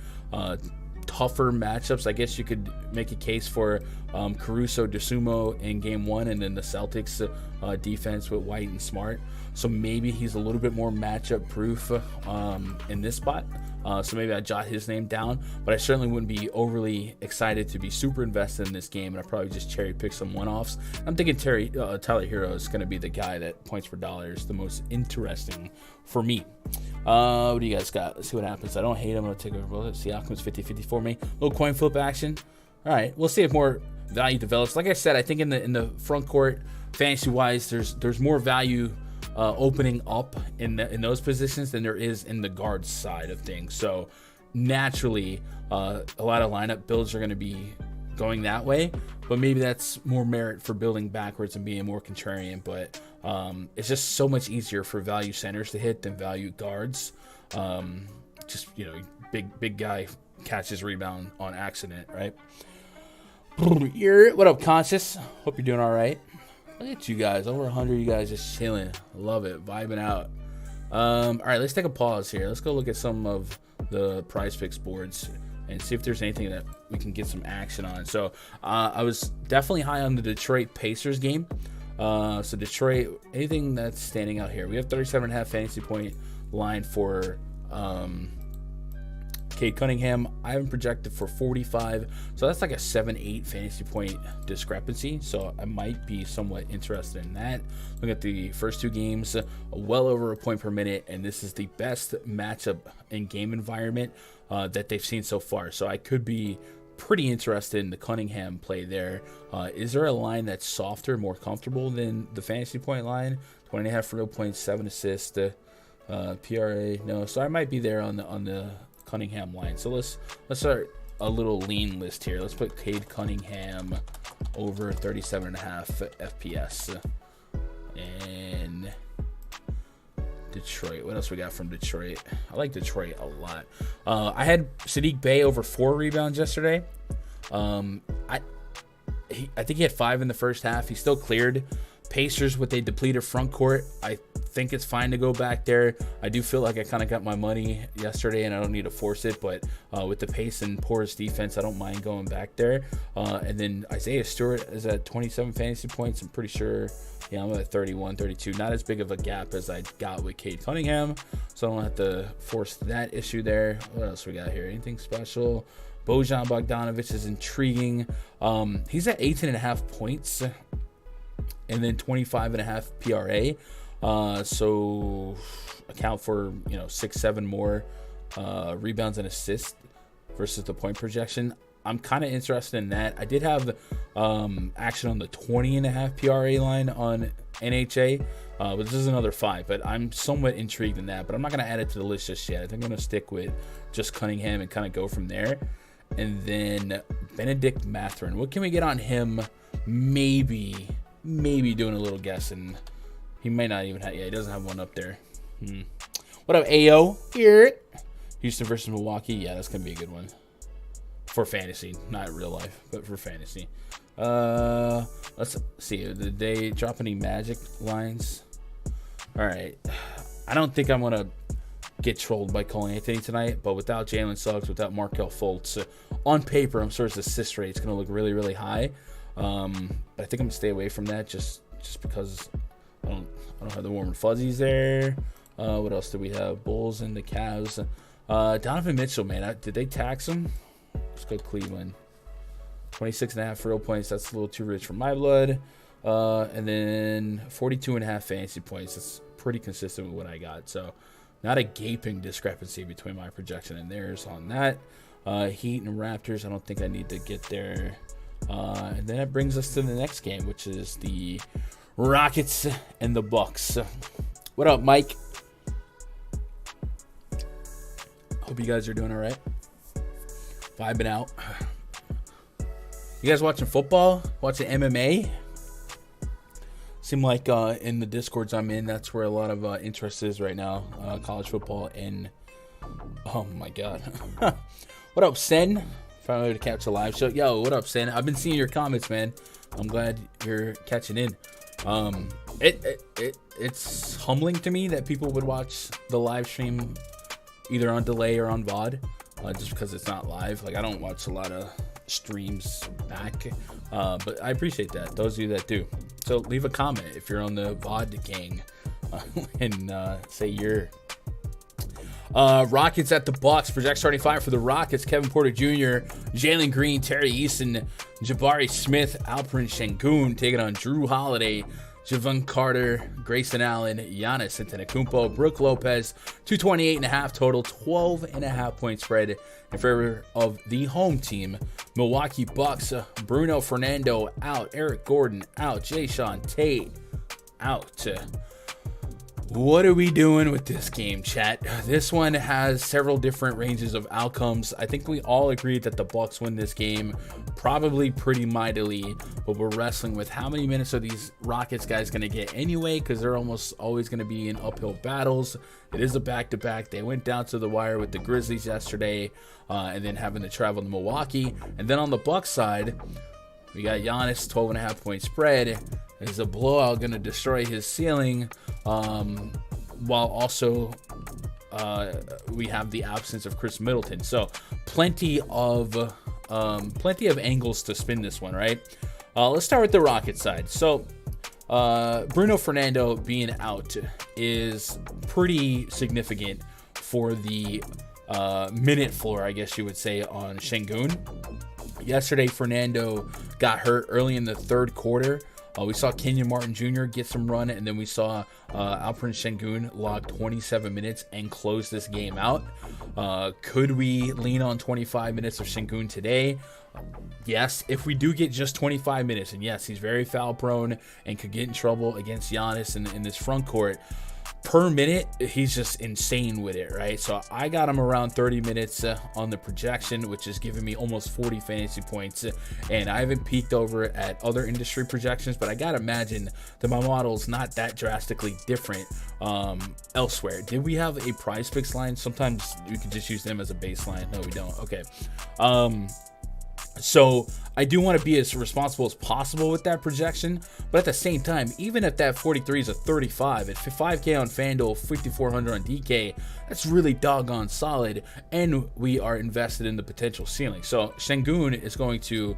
Tougher matchups. I guess you could make a case for Caruso DeSumo in game one, and then the Celtics defense with White and Smart. So maybe he's a little bit more matchup proof in this spot. So maybe I jot his name down, but I certainly wouldn't be overly excited to be super invested in this game, and I probably just cherry pick some one-offs. I'm thinking Tyler Hero is going to be the guy that points per dollar is the most interesting for me. What do you guys got? Let's see what happens. I don't hate him. I'm going to take over. Siakam's 50-50 for me. Little coin flip action. All right, we'll see if more value develops. Like I said, I think in the front court, fantasy-wise, there's more value opening up in those positions than there is in the guard side of things. So naturally, a lot of lineup builds are going to be going that way, but maybe that's more merit for building backwards and being more contrarian. But it's just so much easier for value centers to hit than value guards. Big guy catches rebound on accident, right? What up, Conscious? Hope you're doing all right. Look at you guys, over 100. You guys just chilling. Love it, vibing out. All right, let's take a pause here. Let's go look at some of the PrizePicks boards and see if there's anything that we can get some action on. So I was definitely high on the Detroit Pacers game. So Detroit, anything that's standing out here? We have 37.5 fantasy point line for Cade Cunningham. I haven't projected for 45, so that's like a 7-8 fantasy point discrepancy. So I might be somewhat interested in that. Look at the first two games, well over a point per minute, and this is the best matchup in game environment that they've seen so far. So I could be pretty interested in the Cunningham play there. Is there a line that's softer, more comfortable than the fantasy point line? 20.5 real points, 7 assists, PRA. No, so I might be there on the Cunningham line. So let's start a little lean list here. Let's put Cade Cunningham over 37.5 FPS. And Detroit. What else we got from Detroit? I like Detroit a lot. I had Sadiq Bey over 4 rebounds yesterday. I think he had 5 in the first half. He still cleared. Pacers with a depleted front court. I think it's fine to go back there. I do feel like I kind of got my money yesterday and I don't need to force it, but with the pace and porous defense, I don't mind going back there. And then Isaiah Stewart is at 27 fantasy points. I'm pretty sure, yeah, I'm at 31, 32. Not as big of a gap as I got with Cade Cunningham, so I don't have to force that issue there. What else we got here? Anything special? Bojan Bogdanovic is intriguing. He's at 18.5 points and then 25.5 PRA. So account for 6-7 more rebounds and assists versus the point projection. I'm kind of interested in that. I did have action on the 20.5 PRA line on NHA, but this is another 5. But I'm somewhat intrigued in that. But I'm not going to add it to the list just yet. I think I'm going to stick with just Cunningham and kind of go from there. And then Benedict Mathurin. What can we get on him? Maybe doing a little guessing. He may not even have. Yeah, he doesn't have one up there. What up, AO? Here. Houston versus Milwaukee. Yeah, that's gonna be a good one for fantasy, not real life, but for fantasy. Let's see. Did they drop any Magic lines? All right. I don't think I'm gonna get trolled by Cole Anthony tonight, but without Jalen Suggs, without Markelle Fultz, on paper, I'm sure his assist rate is gonna look really, really high. But I think I'm gonna stay away from that just because I don't have the warm and fuzzies there. What else do we have? Bulls and the Cavs. Donovan Mitchell, man, did they tax him? Let's go Cleveland. 26.5 real points. That's a little too rich for my blood. And then 42.5 fantasy points. That's pretty consistent with what I got. So not a gaping discrepancy between my projection and theirs on that. Heat and Raptors, I don't think I need to get there. And then that brings us to the next game, which is the Rockets and the Bucks. What up, Mike? Hope you guys are doing all right. Vibing out. You guys watching football? Watching MMA? Seem like in the Discords I'm in, that's where a lot of interest is right now. College football and... Oh, my God. What up, Sen? Finally to catch a live show. Yo, what up, Sen? I've been seeing your comments, man. I'm glad you're catching in. It's humbling to me that people would watch the live stream either on delay or on VOD, just because it's not live. Like, I don't watch a lot of streams back, but I appreciate that, those of you that do. So leave a comment if you're on the VOD gang, and say you're. Rockets at the Bucks. Project starting 5 for the Rockets: Kevin Porter Jr., Jalen Green, Terry Eason, Jabari Smith, Alperen Şengün taking on Drew Holiday, Javon Carter, Grayson Allen, Giannis Antetokounmpo, Brook Lopez. 228.5 total, 12.5 point spread in favor of the home team, Milwaukee Bucks. Bruno Fernando out, Eric Gordon out, Jayshawn Tate out. What are we doing with this game, chat? This one has several different ranges of outcomes. I think we all agreed that the Bucks win this game probably pretty mightily, but we're wrestling with how many minutes are these Rockets guys going to get anyway, because they're almost always going to be in uphill battles. It is a back-to-back. They went down to the wire with the Grizzlies yesterday, and then having to travel to Milwaukee. And then on the Bucks side, we got Giannis, 12.5 point spread. Is a blowout going to destroy his ceiling, while also we have the absence of Chris Middleton. So plenty of angles to spin this one, right? Let's start with the Rockets side. So Bruno Fernando being out is pretty significant for the minute floor, I guess you would say, on Şengün. Yesterday, Fernando got hurt early in the third quarter. We saw Kenyon Martin Jr. get some run, and then we saw Alperen Şengün log 27 minutes and close this game out. Could we lean on 25 minutes of Şengün today? Yes, if we do get just 25 minutes, and yes, he's very foul prone and could get in trouble against Giannis in this front court. Per minute, he's just insane with it, right? So I got him around 30 minutes on the projection, which is giving me almost 40 fantasy points. And I haven't peeked over at other industry projections, but I gotta imagine that my model's not that drastically different elsewhere. Did we have a PrizePicks line? Sometimes we could just use them as a baseline. No, we don't. Okay. So I do want to be as responsible as possible with that projection, but at the same time, even if that 43 is a 35, at 5K on FanDuel, 5,400 on DK, that's really doggone solid, and we are invested in the potential ceiling. So Şengün is going to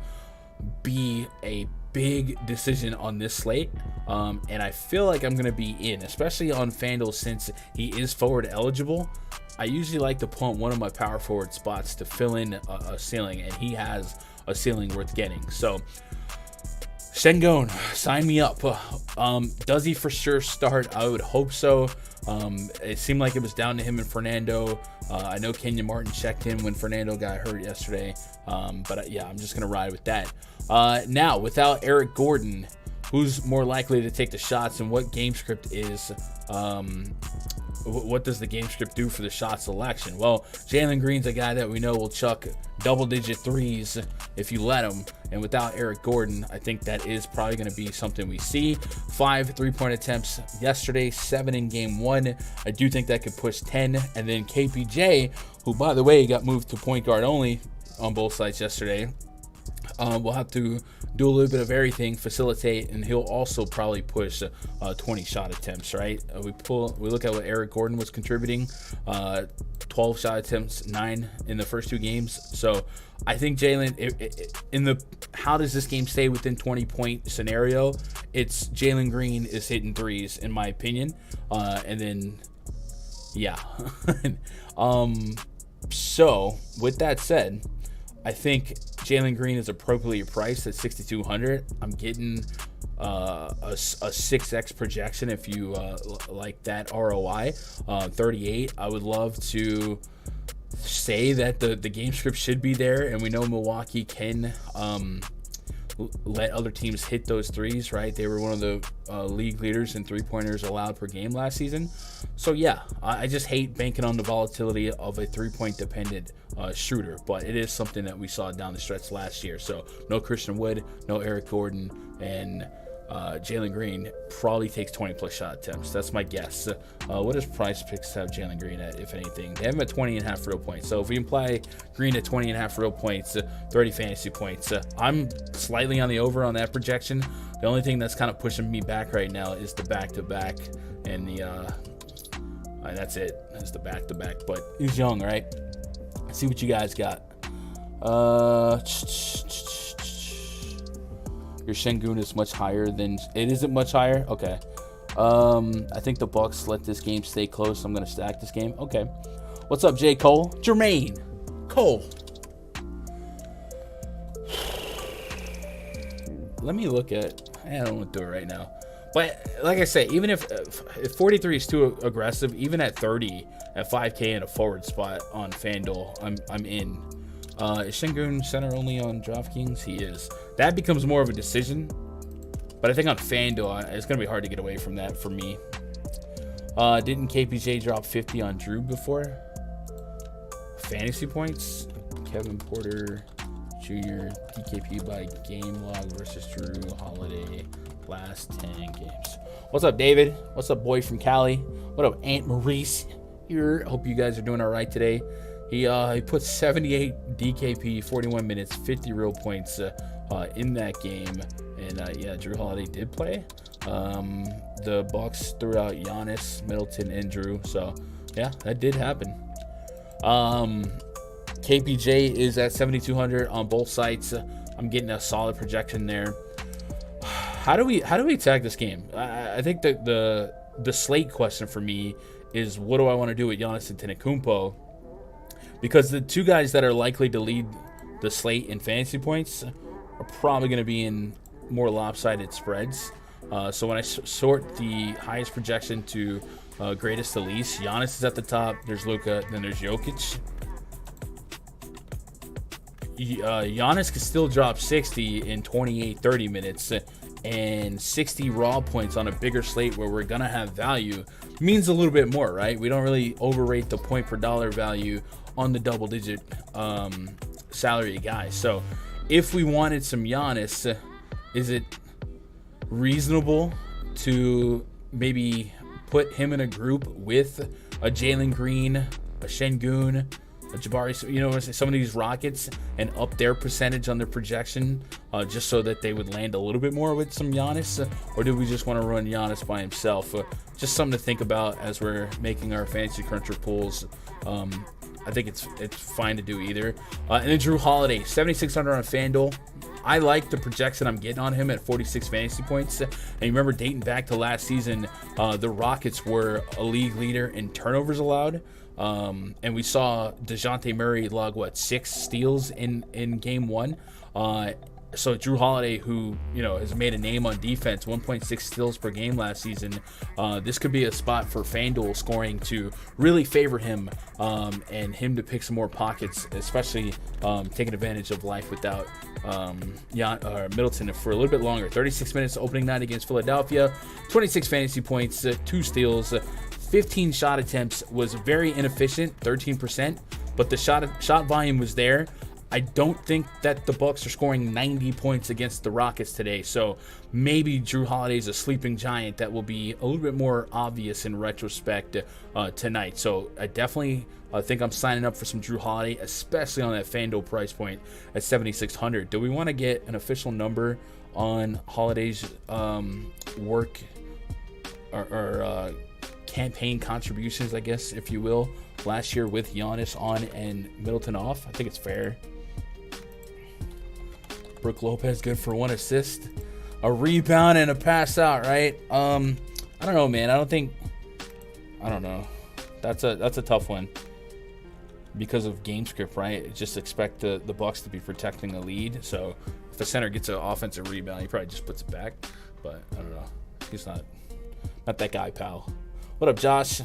be a big decision on this slate, and I feel like I'm going to be in, especially on FanDuel since he is forward eligible. I usually like to punt one of my power forward spots to fill in a ceiling, and he has a ceiling worth getting. So Şengün, sign me up. Does he for sure start? I would hope so. It seemed like it was down to him and Fernando. I know Kenyon Martin checked in when Fernando got hurt yesterday, but yeah, I'm just gonna ride with that. Now, without Eric Gordon, who's more likely to take the shots, and what game script is what does the game script do for the shot selection? Well, Jalen Green's a guy that we know will chuck double-digit threes if you let him. And without Eric Gordon, I think that is probably going to be something we see. 5 3-point attempts yesterday, 7 in game 1. I do think that could push 10. And then KPJ, who, by the way, got moved to point guard only on both sides yesterday, we'll have to do a little bit of everything, facilitate, and he'll also probably push 20 shot attempts, right? We look at what Eric Gordon was contributing, 12 shot attempts, 9 in the first 2 games. So I think Jalen, in the how does this game stay within 20-point scenario, it's Jalen Green is hitting threes, in my opinion. And then, yeah. So with that said, I think Jalen Green is appropriately priced at 6,200. I'm getting a 6x projection if you like that ROI. 38. I would love to say that the game script should be there, and we know Milwaukee can let other teams hit those threes, right? They were one of the league leaders in three-pointers allowed per game last season. So yeah, I just hate banking on the volatility of a three-point dependent shooter, but it is something that we saw down the stretch last year. So no Christian Wood, no Eric Gordon, and Jalen Green probably takes 20 plus shot attempts. That's my guess. What does PrizePicks have Jalen Green at, if anything? They have him at 20.5 real points. So if we imply Green at 20.5 real points, 30 fantasy points, I'm slightly on the over on that projection. The only thing that's kind of pushing me back right now is the back-to-back and the that's it. That's the back-to-back. But he's young, right? Let's see what you guys got. Your Şengün is much higher than it isn't much higher. Okay. I think the Bucks let this game stay close. I'm gonna stack this game. Okay. What's up, J. Cole? Jermaine Cole. Let me look at. I don't want to do it right now. But like I say, even if 43 is too aggressive, even at 30 at 5K in a forward spot on FanDuel, I'm in. Is Şengün center only on DraftKings? He is. That becomes more of a decision. But I think on FanDuel, it's going to be hard to get away from that for me. Didn't KPJ drop 50 on Drew before? Fantasy points? Kevin Porter Jr. DKP by game log versus Drew Holiday last 10 games. What's up, David? What's up, boy from Cali? What up, Aunt Maurice? Here. Hope you guys are doing all right today. He put 78 DKP, 41 minutes, 50 real points in that game. And yeah, Drew Holiday did play. The Bucks threw out Giannis, Middleton, and Drew. So yeah, that did happen. KPJ is at 7,200 on both sites. I'm getting a solid projection there. How do we attack this game? I think that the slate question for me is, what do I want to do with Giannis Antetokounmpo? Because the two guys that are likely to lead the slate in fantasy points are probably going to be in more lopsided spreads. So when I sort the highest projection to greatest to least, Giannis is at the top. There's Luka, then there's Jokic. Giannis could still drop 60 in 28, 30 minutes, and 60 raw points on a bigger slate where we're going to have value means a little bit more, right? We don't really overrate the point per dollar value on the double-digit salary guys. So if we wanted some Giannis, is it reasonable to maybe put him in a group with a Jalen Green, a Şengün, a Jabari, some of these Rockets, and up their percentage on their projection just so that they would land a little bit more with some Giannis? Or do we just want to run Giannis by himself? Just something to think about as we're making our fantasy cruncher pools. I think it's fine to do either. And then Drew Holiday, 7,600 on FanDuel. I like the projection I'm getting on him at 46 fantasy points. And you remember dating back to last season, the Rockets were a league leader in turnovers allowed. And we saw DeJounte Murray log, 6 steals in game one. So Drew Holiday, who, has made a name on defense, 1.6 steals per game last season. This could be a spot for FanDuel scoring to really favor him and him to pick some more pockets, especially taking advantage of life without Middleton for a little bit longer. 36 minutes opening night against Philadelphia, 26 fantasy points, 2 steals, 15 shot attempts, was very inefficient, 13%, but the shot volume was there. I don't think that the Bucks are scoring 90 points against the Rockets today, so maybe Drew Holiday's a sleeping giant that will be a little bit more obvious in retrospect tonight. So I definitely think I'm signing up for some Drew Holiday, especially on that FanDuel price point at 7,600. Do we want to get an official number on Holiday's work or campaign contributions, I guess, if you will, last year with Giannis on and Middleton off? I think it's fair. Brook Lopez good for 1 assist, a rebound, and a pass out, right? I don't know, man. I don't know. That's a tough one because of game script, right? Just expect the Bucks to be protecting the lead. So if the center gets an offensive rebound, he probably just puts it back. But I don't know. He's not that guy, pal. What up, Josh?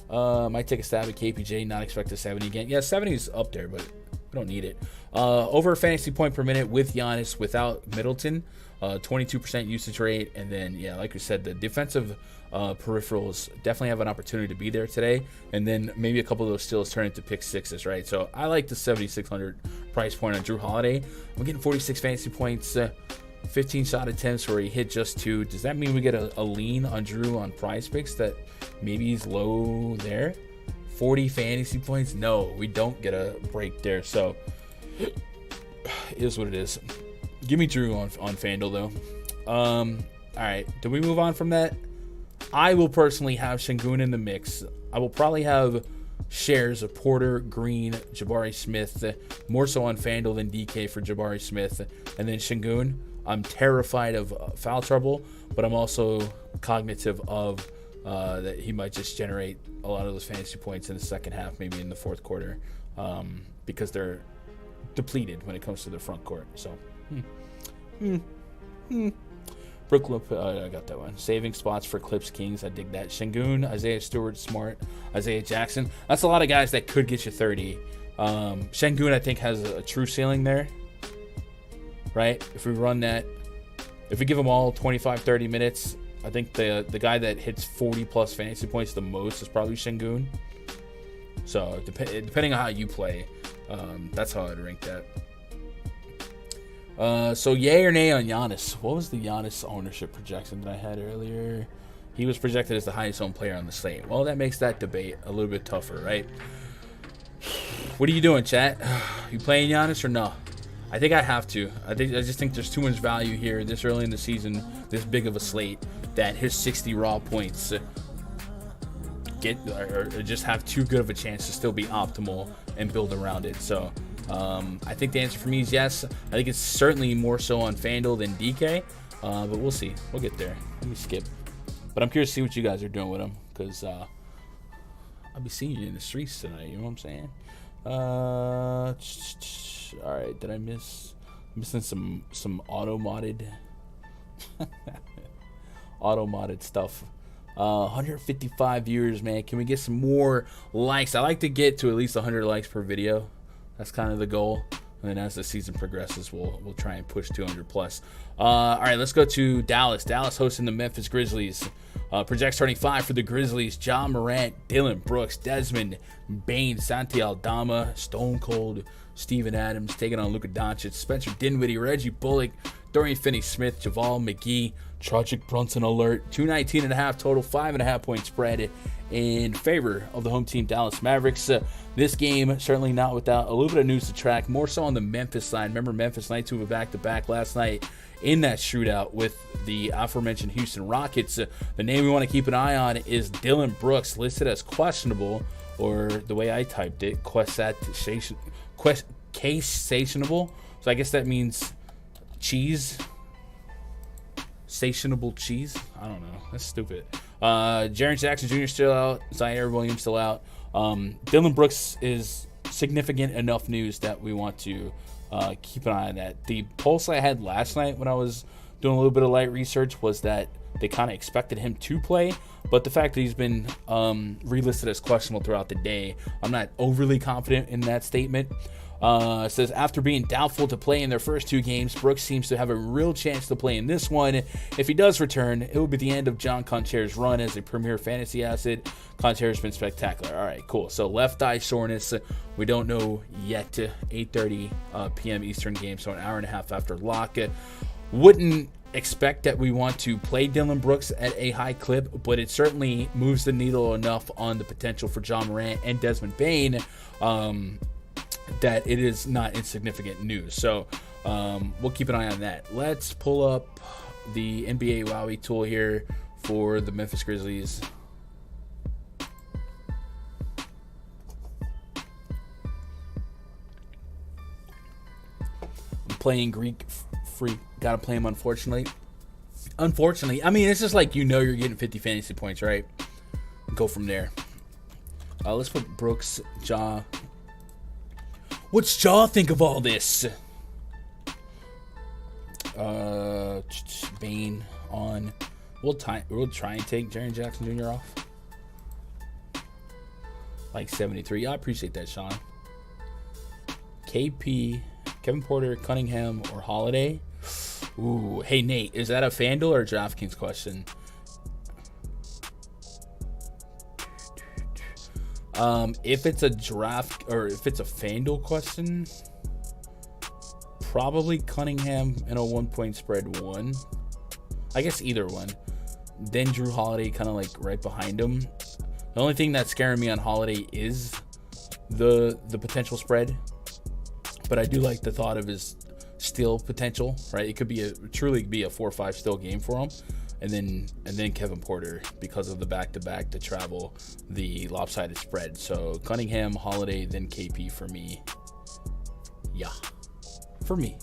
Might take a stab at KPJ, not expect a 70 again. Yeah, 70 is up there, but we don't need it. Over a fantasy point per minute with Giannis without Middleton, 22% usage rate. And then, yeah, like we said, the defensive peripherals definitely have an opportunity to be there today. And then maybe a couple of those steals turn into pick sixes, right? So I like the 7,600 price point on Drew Holiday. I'm getting 46 fantasy points, 15 shot attempts where he hit just 2. Does that mean we get a lean on Drew on PrizePicks that maybe he's low there? 40 fantasy points? No, we don't get a break there. So it is what it is. Give me Drew on FanDuel though. All right, do we move on from that? I will personally have Şengün in the mix. I will probably have shares of Porter, Green, Jabari Smith, more so on FanDuel than DK for Jabari Smith, and then Şengün. I'm terrified of foul trouble, but I'm also cognitive of that he might just generate a lot of those fantasy points in the second half, maybe in the fourth quarter, because they're depleted when it comes to their front court. So, Brook Lopez, I got that one. Saving spots for Clips Kings, I dig that. Şengün, Isaiah Stewart, Smart, Isaiah Jackson. That's a lot of guys that could get you 30. Şengün, I think, has a true ceiling there, right? If we run that, if we give them all 25, 30 minutes, I think the guy that hits 40 plus fantasy points the most is probably Şengün. So depending on how you play, that's how I'd rank that. So yay or nay on Giannis? What was the Giannis ownership projection that I had earlier? He was projected as the highest owned player on the slate. Well, that makes that debate a little bit tougher, right? What are you doing, chat? You playing Giannis or no? I think I have to. I just think there's too much value here this early in the season, this big of a slate, that his 60 raw points just have too good of a chance to still be optimal and build around it. So I think the answer for me is yes. I think it's certainly more so on FanDuel than DK, but we'll see. We'll get there. Let me skip. But I'm curious to see what you guys are doing with him, because I'll be seeing you in the streets tonight. You know what I'm saying? All right, did I miss missing some auto-modded stuff. 155 viewers, man. Can we get some more likes? I like to get to at least 100 likes per video. That's kind of the goal. And then as the season progresses, we'll try and push 200 plus. All right, let's go to Dallas. Dallas hosting the Memphis Grizzlies. Project starting 5 for the Grizzlies: Ja Morant, Dillon Brooks, Desmond Bane, Santi Aldama, Stone Cold Steven Adams taking on Luka Doncic, Spencer Dinwiddie, Reggie Bullock, Dorian Finney-Smith, JaVale McGee, Tragic Brunson alert. 219.5 total, 5.5 point spread in favor of the home team Dallas Mavericks. This game certainly not without a little bit of news to track, more so on the Memphis side. Remember, Memphis night 2 of back-to-back last night in that shootout with the aforementioned Houston Rockets. The name we want to keep an eye on is Dillon Brooks, listed as questionable, or the way I typed it, case-sationable. So I guess that means cheese. Sationable cheese? I don't know. That's stupid. Jaren Jackson Jr. still out. Zaire Williams still out. Dillon Brooks is significant enough news that we want to keep an eye on that. The pulse I had last night when I was doing a little bit of light research was that they kind of expected him to play, but the fact that he's been relisted as questionable throughout the day, I'm not overly confident in that statement. It says, after being doubtful to play in their first 2 games, Brooks seems to have a real chance to play in this one. If he does return, it will be the end of John Concher's run as a premier fantasy asset. Concher's been spectacular. All right, cool. So left eye soreness, we don't know yet. 8:30 p.m. Eastern game, so an hour and a half after lock. Wouldn't expect that we want to play Dillon Brooks at a high clip, but it certainly moves the needle enough on the potential for Ja Morant and Desmond Bane that it is not insignificant news. So we'll keep an eye on that. Let's pull up the NBA Wowie tool here for the Memphis Grizzlies. I'm playing Greek Freak. Gotta play him, unfortunately. I mean, it's just like, you're getting 50 fantasy points, right? Go from there. Let's put Brooks, Ja. What's Ja think of all this? Bane on. We'll try and take Jaren Jackson Jr. off. Like 73. I appreciate that, Sean. KP, Kevin Porter, Cunningham, or Holiday. Ooh, hey Nate, is that a FanDuel or a DraftKings question? If it's a draft or if it's a FanDuel question, probably Cunningham in a 1 point spread 1. I guess either one. Then Drew Holiday kind of like right behind him. The only thing that's scaring me on Holiday is the potential spread, but I do like the thought of his steal potential, right? It could be truly be a 4-5 steal game for him. And then Kevin Porter, because of the back-to-back to travel the lopsided spread. So Cunningham, Holiday, then KP for me. Yeah. For me.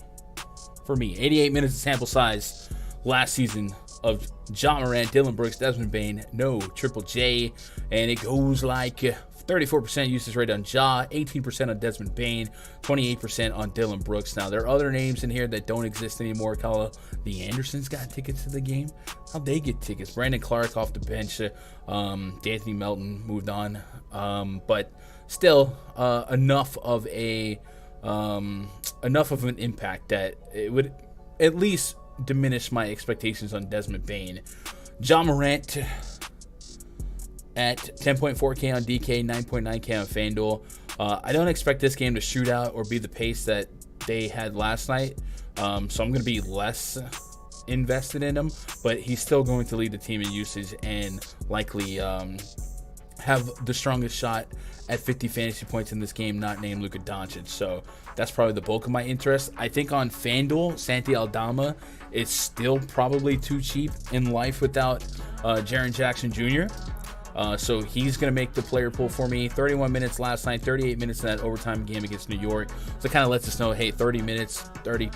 88 minutes of sample size last season of Ja Morant, Dillon Brooks, Desmond Bane, no Triple J. And it goes like 34% usage rate on Ja, 18% on Desmond Bane, 28% on Dillon Brooks. Now, there are other names in here that don't exist anymore. The Andersons got tickets to the game. How'd they get tickets? Brandon Clark off the bench. D'Anthony Melton moved on. But still, enough of an impact that it would at least diminish my expectations on Desmond Bane. Ja Morant at 10.4K on DK, 9.9K on FanDuel. I don't expect this game to shoot out or be the pace that they had last night. So I'm going to be less invested in him, but he's still going to lead the team in usage and likely have the strongest shot at 50 fantasy points in this game, not named Luka Doncic. So that's probably the bulk of my interest. I think on FanDuel, Santi Aldama is still probably too cheap in life without Jaren Jackson Jr. So he's going to make the player pool for me. 31 minutes last night, 38 minutes in that overtime game against New York. So it kind of lets us know, hey, 30 minutes, 30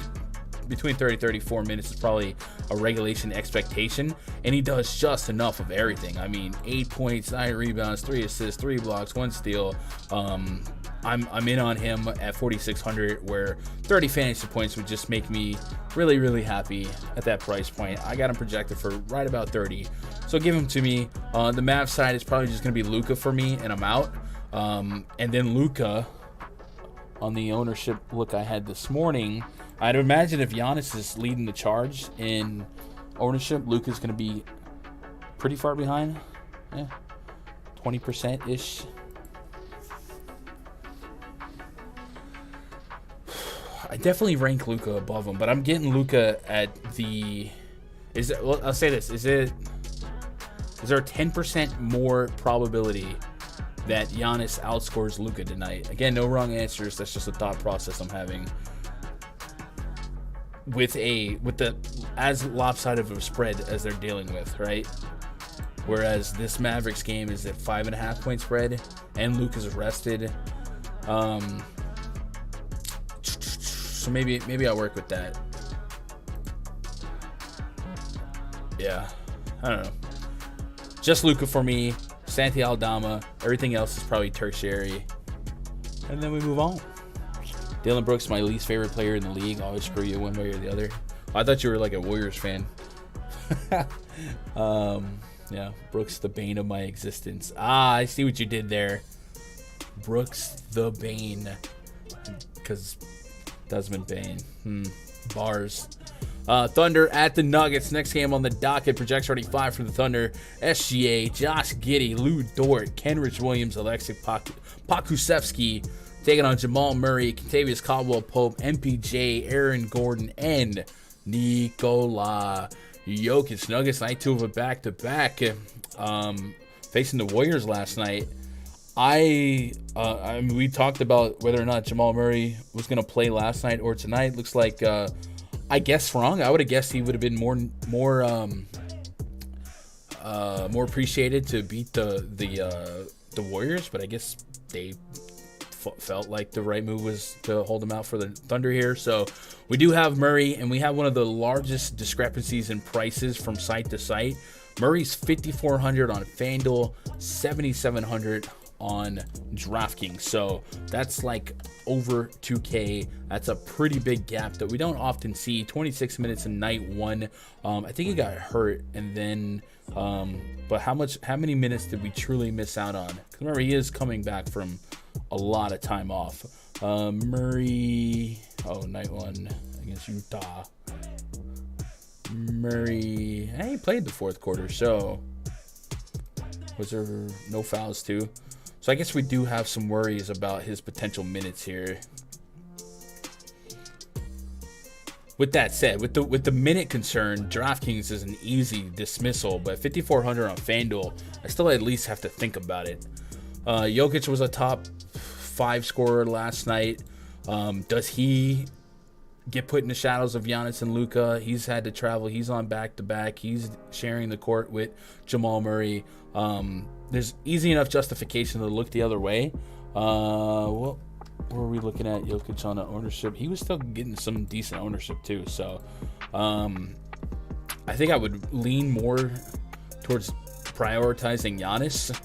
between 34 minutes is probably a regulation expectation, and he does just enough of everything. I mean, 8 points, 9 rebounds, 3 assists, 3 blocks, 1 steal. I'm in on him at 4,600, where 30 fantasy points would just make me really, really happy at that price point. I got him projected for right about 30, so give him to me. The Mavs side is probably just going to be Luka for me, and I'm out. And then Luka, on the ownership look I had this morning, I'd imagine if Giannis is leading the charge in ownership, Luka's going to be pretty far behind. Yeah, 20%-ish. I definitely rank Luka above him, but I'm getting Luka at the... I'll say this. Is there a 10% more probability that Giannis outscores Luka tonight? Again, no wrong answers. That's just a thought process I'm having. With the as lopsided of a spread as they're dealing with, right? Whereas this Mavericks game is at 5.5 point spread, and Luka's rested. So maybe I'll work with that. Yeah, I don't know. Just Luka for me. Santi Aldama. Everything else is probably tertiary. And then we move on. Dylan Brooks, my least favorite player in the league. Always screw you one way or the other. I thought you were like a Warriors fan. Yeah, Brooks, the bane of my existence. I see what you did there. Brooks, the bane. Because Desmond Bane. Bars. Thunder at the Nuggets. Next game on the docket. Projects 35 for the Thunder. SGA, Josh Giddey, Lou Dort, Kenrich Williams, Alexei Pokusevski taking on Jamal Murray, Kentavious Caldwell-Pope, MPJ, Aaron Gordon, and Nikola Jokic. Nuggets night 2 of a back-to-back. Facing the Warriors last night. I mean, we talked about whether or not Jamal Murray was going to play last night or tonight. Looks like I guessed wrong. I would have guessed he would have been more appreciated to beat the Warriors, but I guess they felt like the right move was to hold him out for the Thunder here. So we do have Murray, and we have one of the largest discrepancies in prices from site to site. Murray's 5,400 on FanDuel, 7,700 on DraftKings. So that's like over 2K. That's a pretty big gap that we don't often see. 26 minutes in night 1. I think he got hurt, and then but how many minutes did we truly miss out on? 'Cause remember, he is coming back from a lot of time off. Murray, night 1 against Utah. Murray, he played the fourth quarter, so was there no fouls too? So I guess we do have some worries about his potential minutes here. With that said, with the minute concern, DraftKings is an easy dismissal, but 5,400 on FanDuel, I still at least have to think about it. Jokic was a top 5 scorer last night. Does he get put in the shadows of Giannis and Luka? He's had to travel. He's on back-to-back. He's sharing the court with Jamal Murray. There's easy enough justification to look the other way. What were we looking at Jokic on ownership? He was still getting some decent ownership too. So I think I would lean more towards prioritizing Giannis.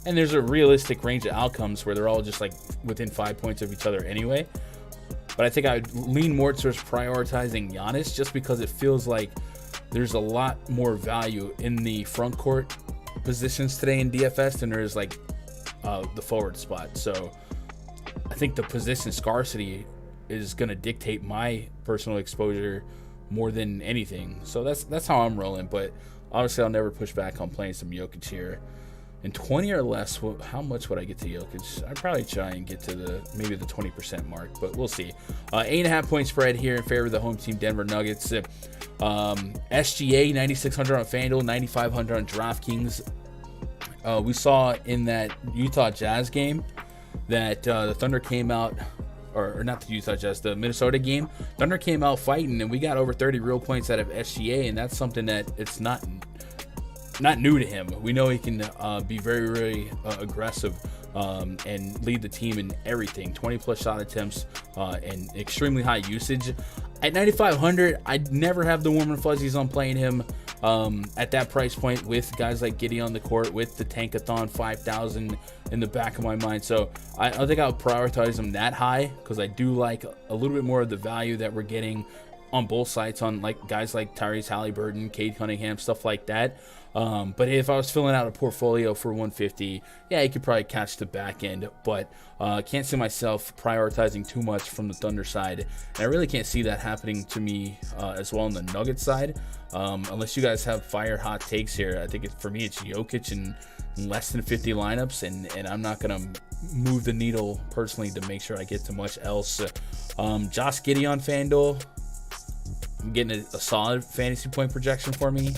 And there's a realistic range of outcomes where they're all just like within 5 points of each other anyway. But I think I would lean more towards prioritizing Giannis just because it feels like there's a lot more value in the front court positions today in DFS than there is like the forward spot. So I think the position scarcity is going to dictate my personal exposure more than anything. So that's how I'm rolling. But obviously I'll never push back on playing some Jokic here. And 20 or less, how much would I get to Jokic? I'd probably try and get to maybe the 20% mark, but we'll see. 8.5 point spread here in favor of the home team Denver Nuggets. SGA 9,600 on FanDuel, 9,500 on DraftKings. We saw in that Utah Jazz game that the Thunder came out, or not the Utah Jazz, the Minnesota game. Thunder came out fighting, and we got over 30 real points out of SGA, and that's something that it's not new to him. We know he can be very, very aggressive and lead the team in everything. 20 plus shot attempts and extremely high usage. At 9,500, I'd never have the warm and fuzzies on playing him at that price point with guys like Giddey on the court, with the Tankathon 5,000 in the back of my mind. So I don't think I would prioritize him that high, because I do like a little bit more of the value that we're getting on both sides on like guys like Tyrese Halliburton, Cade Cunningham, stuff like that. But if I was filling out a portfolio for 150, yeah, you could probably catch the back end, but can't see myself prioritizing too much from the Thunder side. And I really can't see that happening to me as well on the Nuggets side, unless you guys have fire hot takes here. I think for me, it's Jokic and less than 50 lineups, and I'm not going to move the needle personally to make sure I get to much else. Josh Giddey on FanDuel, I'm getting a solid fantasy point projection for me.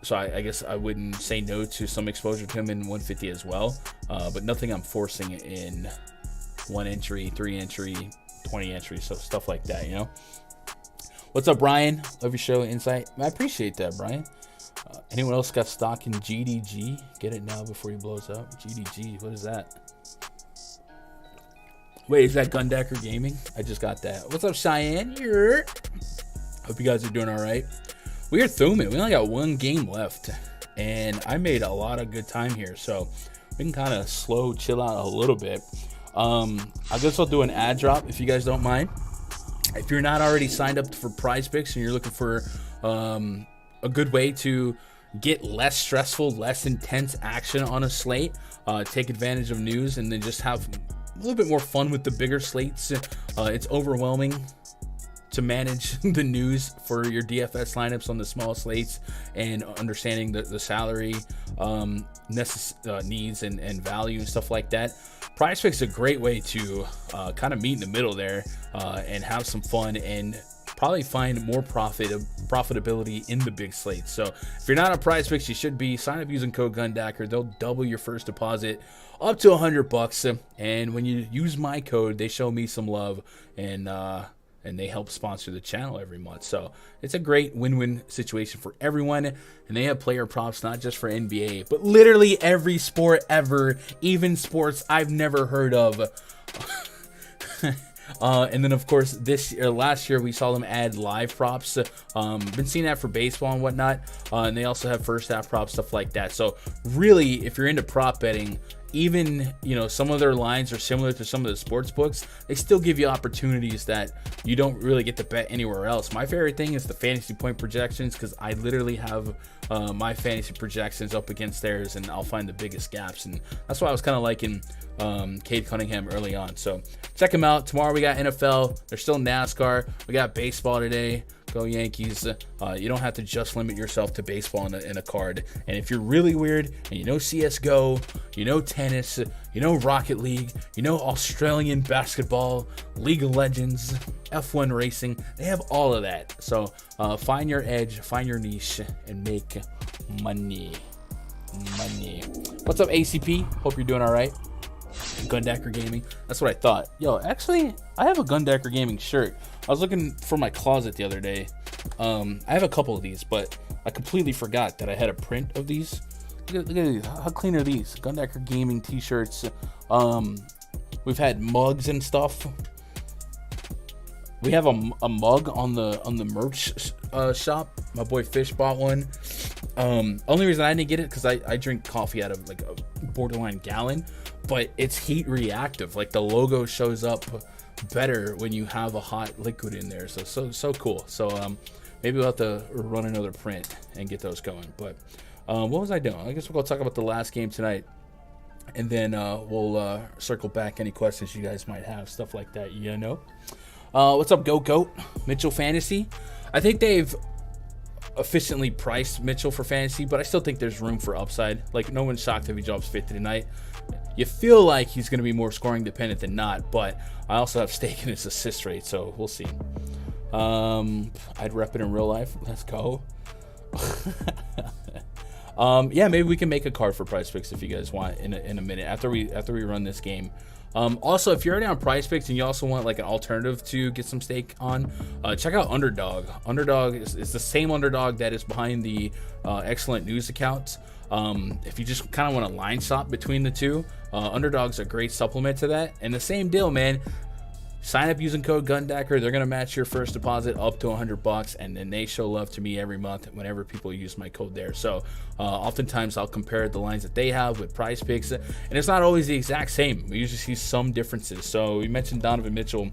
So I guess I wouldn't say no to some exposure to him in 150 as well. But nothing I'm forcing in 1 entry, 3 entry, 20 entry, so stuff like that, you know? What's up, Brian? Love your show, Insight. I appreciate that, Brian. Anyone else got stock in GDG? Get it now before he blows up. GDG, what is that? Wait, is that Gundecker Gaming? I just got that. What's up, Cheyenne? Hope you guys are doing all right. We are Thuman. We only got 1 game left, and I made a lot of good time here, so we can kind of chill out a little bit. I guess I'll do an ad drop if you guys don't mind. If you're not already signed up for PrizePicks and you're looking for a good way to get less stressful, less intense action on a slate, take advantage of news, and then just have a little bit more fun with the bigger slates. It's overwhelming to manage the news for your DFS lineups on the small slates, and understanding the salary needs and value and stuff like that. PrizePicks is a great way to kind of meet in the middle there and have some fun and probably find more profitability in the big slates. So if you're not on PrizePicks, you should be. Sign up using code GUNDACKER. They'll double your first deposit up to $100. And when you use my code, they show me some love, and they help sponsor the channel every month. So it's a great win-win situation for everyone. And they have player props, not just for NBA, but literally every sport ever, even sports I've never heard of. And then, of course, last year we saw them add live props. Been seeing that for baseball and whatnot. And they also have first half props, stuff like that. So really, if you're into prop betting, even, some of their lines are similar to some of the sports books, they still give you opportunities that you don't really get to bet anywhere else. My favorite thing is the fantasy point projections, because I literally have my fantasy projections up against theirs, and I'll find the biggest gaps. And that's why I was kind of liking Cade Cunningham early on. So check them out. Tomorrow we got NFL. There's still NASCAR. We got baseball today. Go Yankees. You don't have to just limit yourself to baseball in a card. And if you're really weird and you know CSGO, you know tennis, you know Rocket League, you know Australian basketball, League of Legends, F1 racing, they have all of that. So find your edge, find your niche, and make money. What's up, ACP? Hope you're doing all right. Gundecker Gaming. That's what I thought. Yo, actually, I have a Gundecker Gaming shirt. I was looking for my closet the other day. I have a couple of these, but I completely forgot that I had a print of these. Look at these. How clean are these? Gundecker Gaming t-shirts. We've had mugs and stuff. We have a mug on the merch shop. My boy Fish bought one. Only reason I didn't get it because I drink coffee out of like a borderline gallon, but it's heat reactive. Like the logo shows up better when you have a hot liquid in there. So cool. So maybe we'll have to run another print and get those going. But what was I doing? I guess we'll go talk about the last game tonight, and then we'll circle back any questions you guys might have, stuff like that. What's up, Goat? Mitchell Fantasy. I think they've efficiently priced Mitchell for fantasy, but I still think there's room for upside. Like, no one's shocked if he drops 50 tonight. You feel like he's going to be more scoring dependent than not, but I also have stake in his assist rate, so we'll see. I'd rep it in real life. Let's go. Yeah, maybe we can make a card for PrizePicks if you guys want in a minute after we run this game. Also, if you're already on PrizePicks and you also want like an alternative to get some stake on, check out Underdog. Underdog is the same Underdog that is behind the Excellent News account. If you just kind of want a line shop between the two, Underdog's a great supplement to that. And the same deal, man. Sign up using code GUNDACKER. They're going to match your first deposit up to $100, and then they show love to me every month whenever people use my code there. So oftentimes I'll compare the lines that they have with PrizePicks, and it's not always the exact same. We usually see some differences. So we mentioned Donovan Mitchell,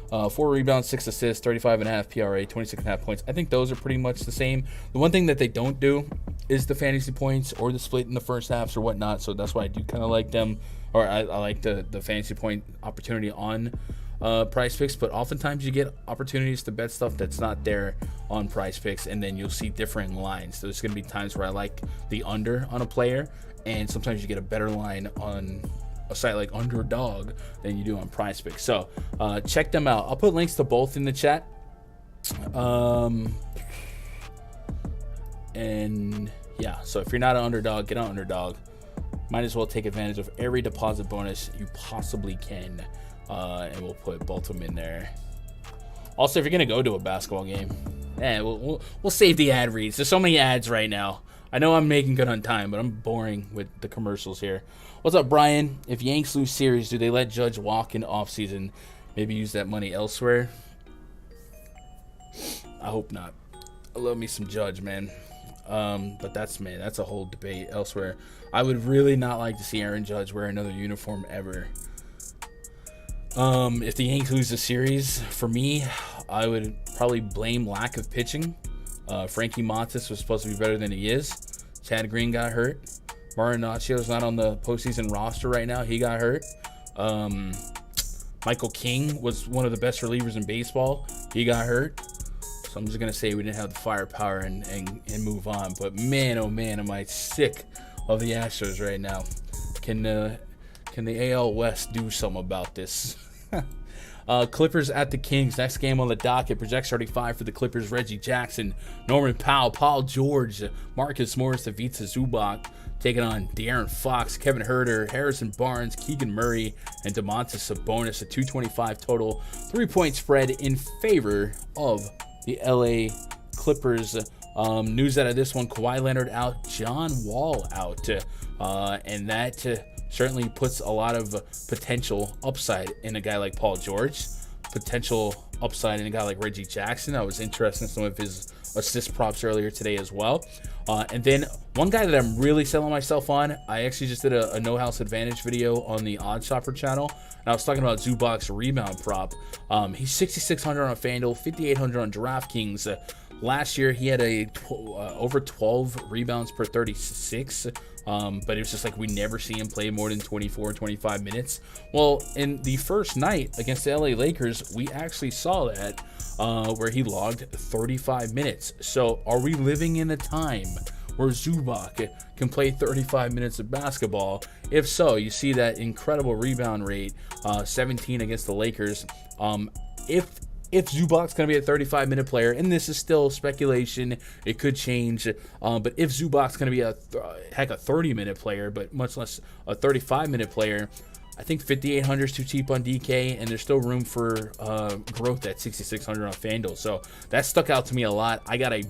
4 rebounds, 6 assists, 35.5 PRA, 26.5 points. I think those are pretty much the same. The one thing that they don't do is the fantasy points or the split in the first halves or whatnot. So that's why I do kind of like them, or I like the fantasy point opportunity on PrizePicks. But oftentimes you get opportunities to bet stuff that's not there on PrizePicks, and then you'll see differing lines. There's going to be times where I like the under on a player, and sometimes you get a better line on a site like Underdog than you do on PrizePicks. So check them out. I'll put links to both in the chat. And yeah, so if you're not an Underdog, get on Underdog. Might as well take advantage of every deposit bonus you possibly can. And we'll put both of them in there. Also, if you're gonna go to a basketball game, we'll save the ad reads. There's so many ads right now. I know I'm making good on time, but I'm boring with the commercials here. What's up, Brian? If Yanks lose series, do they let Judge walk in offseason? Maybe use that money elsewhere? I hope not. I love me some Judge, man. But that's a whole debate elsewhere. I would really not like to see Aaron Judge wear another uniform ever. If the Yanks lose the series, for me, I would probably blame lack of pitching. Frankie Montas was supposed to be better than he is. Chad Green got hurt. Marinacio's not on the postseason roster right now. He got hurt. Michael King was one of the best relievers in baseball. He got hurt. So I'm just going to say we didn't have the firepower and move on. But man, oh man, am I sick of the Astros right now. Can the AL West do something about this? Clippers at the Kings. Next game on the docket. Projects 35 for the Clippers. Reggie Jackson, Norman Powell, Paul George, Marcus Morris, Ivica Zubac taking on De'Aaron Fox, Kevin Huerter, Harrison Barnes, Keegan Murray, and Domantas Sabonis. A 225 total 3-point spread in favor of the LA Clippers. News out of this one: Kawhi Leonard out, John Wall out, and that certainly puts a lot of potential upside in a guy like Paul George, potential upside in a guy like Reggie Jackson. I was interested in some of his assist props earlier today as well. And then one guy that I'm really selling myself on, I actually just did a No House Advantage video on the Odd Shopper channel, and I was talking about Zubac's rebound prop. He's 6,600 on FanDuel, 5,800 on DraftKings. Last year, he had over 12 rebounds per 36, but it was just like we never see him play more than 24, 25 minutes. Well, in the first night against the LA Lakers, we actually saw that where he logged 35 minutes. So are we living in a time where Zubac can play 35 minutes of basketball? If so, you see that incredible rebound rate, 17 against the Lakers. If Zubac's going to be a 35-minute player, and this is still speculation, it could change, but if Zubac's going to be a 30-minute player, but much less a 35-minute player, I think 5,800 is too cheap on DK, and there's still room for growth at 6,600 on FanDuel. So that stuck out to me a lot. I got a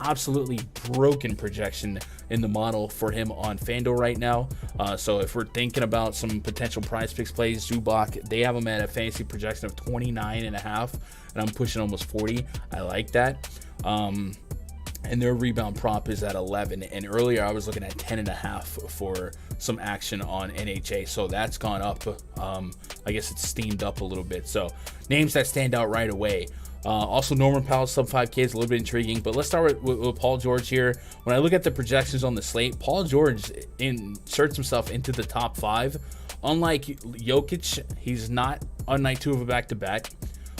absolutely broken projection in the model for him on FanDuel right now. So if we're thinking about some potential PrizePicks plays, Zubac, they have him at a fantasy projection of 29.5, and I'm pushing almost 40. I like that. And their rebound prop is at 11. And earlier I was looking at 10.5 for some action on NHA. So that's gone up. I guess it's steamed up a little bit. So names that stand out right away. Also, Norman Powell, sub 5K is a little bit intriguing, but let's start with Paul George here. When I look at the projections on the slate, Paul George inserts himself into the top 5. Unlike Jokic, he's not on night 2 of a back-to-back.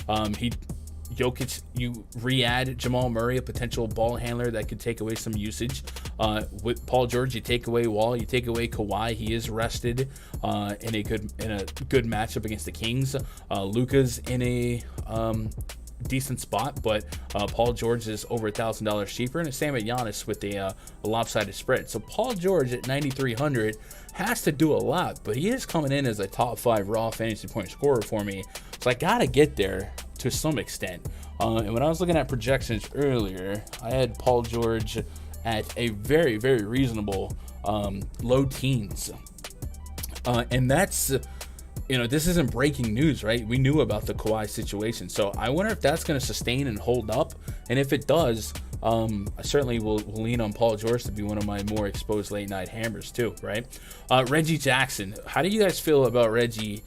Jokic, you re-add Jamal Murray, a potential ball handler that could take away some usage. With Paul George, you take away Wall, you take away Kawhi. He is rested in a good matchup against the Kings. Luka's in a decent spot, but Paul George is over $1,000 cheaper, and the same at Giannis with a lopsided spread. So Paul George at 9,300 has to do a lot, but he is coming in as a top 5 raw fantasy point scorer for me. So I gotta get there to some extent. And when I was looking at projections earlier, I had Paul George at a very, very reasonable low teens, and that's this isn't breaking news, right? We knew about the Kawhi situation. So I wonder if that's going to sustain and hold up. And if it does, I certainly will lean on Paul George to be one of my more exposed late night hammers too, right? Reggie Jackson. How do you guys feel about Reggie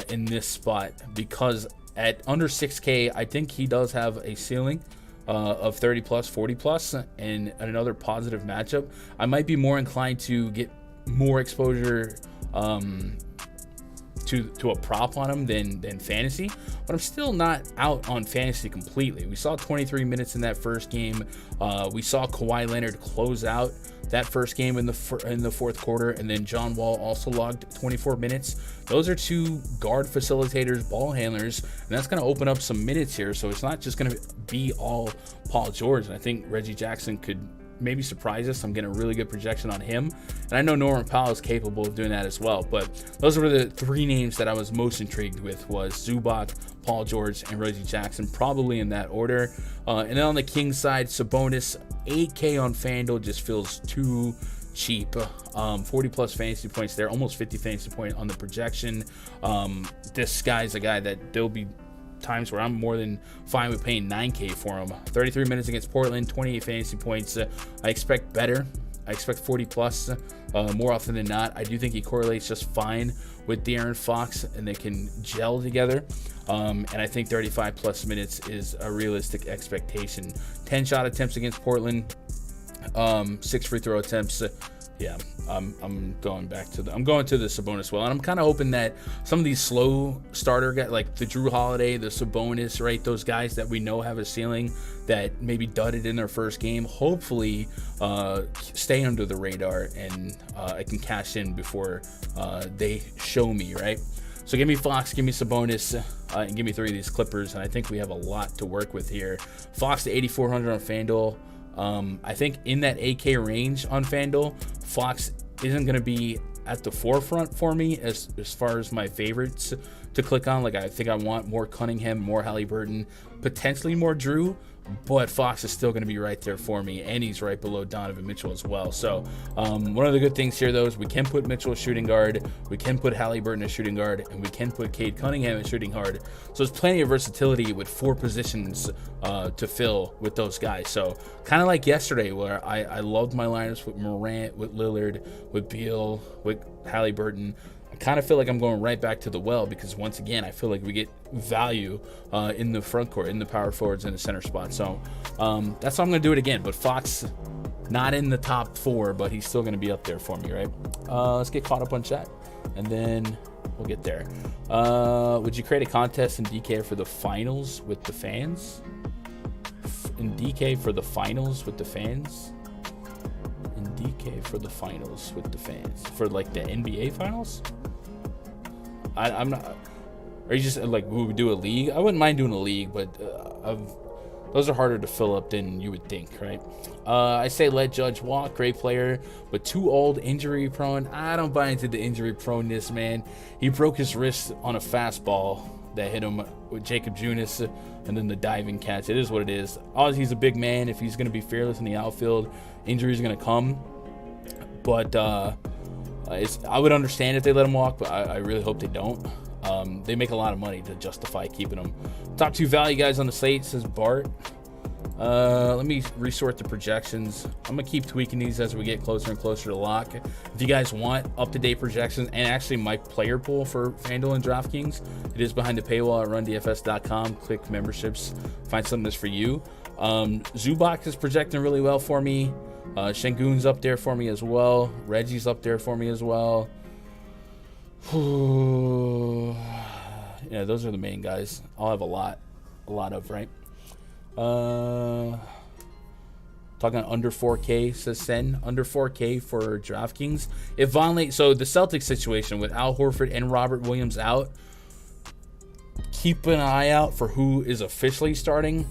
in this spot? Because at under 6K, I think he does have a ceiling of 30 plus, 40 plus, and another positive matchup. I might be more inclined to get more exposure to a prop on him than fantasy, but I'm still not out on fantasy completely. We saw 23 minutes in that first game. We saw Kawhi Leonard close out that first game in the fourth quarter, and then John Wall also logged 24 minutes. Those are two guard facilitators, ball handlers, and that's going to open up some minutes here. So it's not just going to be all Paul George. And I think Reggie Jackson could maybe surprise us. I'm getting a really good projection on him, and I know Norman Powell is capable of doing that as well. But those were the three names that I was most intrigued with: was Zubac, Paul George, and Reggie Jackson, probably in that order. And then on the Kings side, Sabonis, 8K on FanDuel just feels too cheap. 40 plus fantasy points there, almost 50 fantasy point on the projection. This guy's a guy that there'll be times where I'm more than fine with paying 9K for him. 33 minutes against Portland, 28 fantasy points. I expect better. I expect 40 plus more often than not. I do think he correlates just fine with De'Aaron Fox, and they can gel together. And I think 35 plus minutes is a realistic expectation. 10 shot attempts against Portland, 6 free throw attempts. Yeah, I'm going to the Sabonis well, and I'm kind of hoping that some of these slow starter guys, like the Drew Holiday, the Sabonis, right, those guys that we know have a ceiling that maybe dudded in their first game, hopefully stay under the radar, and I can cash in before they show me, right? So give me Fox, give me Sabonis, and give me 3 of these Clippers, and I think we have a lot to work with here. Fox to 8,400 on FanDuel. I think in that 8K range on FanDuel, Fox isn't going to be at the forefront for me as far as my favorites to click on. Like, I think I want more Cunningham, more Halliburton, potentially more Drew, but Fox is still going to be right there for me, and he's right below Donovan Mitchell as well. So one of the good things here, though, is we can put Mitchell as shooting guard, we can put Halliburton as shooting guard, and we can put Cade Cunningham as shooting guard. So there's plenty of versatility with 4 positions to fill with those guys. So kind of like yesterday, where I loved my lineups with Morant, with Lillard, with Beal, with Halliburton. I kind of feel like I'm going right back to the well, because once again, I feel like we get value in the front court, in the power forwards, in the center spot. So that's how I'm going to do it again. But Fox, not in the top 4, but he's still going to be up there for me, right? Let's get caught up on chat, and then we'll get there. Would you create a contest in DK for the finals with the fans? In DK for the finals with the fans? In DK for the finals with the fans? For like the NBA finals? I'm not. Are you just like, we would do a league? I wouldn't mind doing a league, but those are harder to fill up than you would think, right? I say let Judge walk, great player, but too old, injury prone. I don't buy into the injury proneness, man. He broke his wrist on a fastball that hit him with Jacob Junis, and then the diving catch. It is what it is. He's a big man. If he's going to be fearless in the outfield, injuries are going to come. But I would understand if they let him walk, but I really hope they don't. They make a lot of money to justify keeping him. Top 2 value guys on the slate, says Bart. Let me resort the projections. I'm going to keep tweaking these as we get closer and closer to lock. If you guys want up-to-date projections, and actually my player pool for FanDuel and DraftKings, it is behind the paywall at rundfs.com. Click memberships, find something that's for you. Zubac is projecting really well for me. Şengün's up there for me as well. Reggie's up there for me as well. Yeah, those are the main guys. I'll have a lot of, right? Talking under 4K, says Sen. Under 4K for DraftKings. If Vonleh, so the Celtics situation with Al Horford and Robert Williams out, keep an eye out for who is officially starting.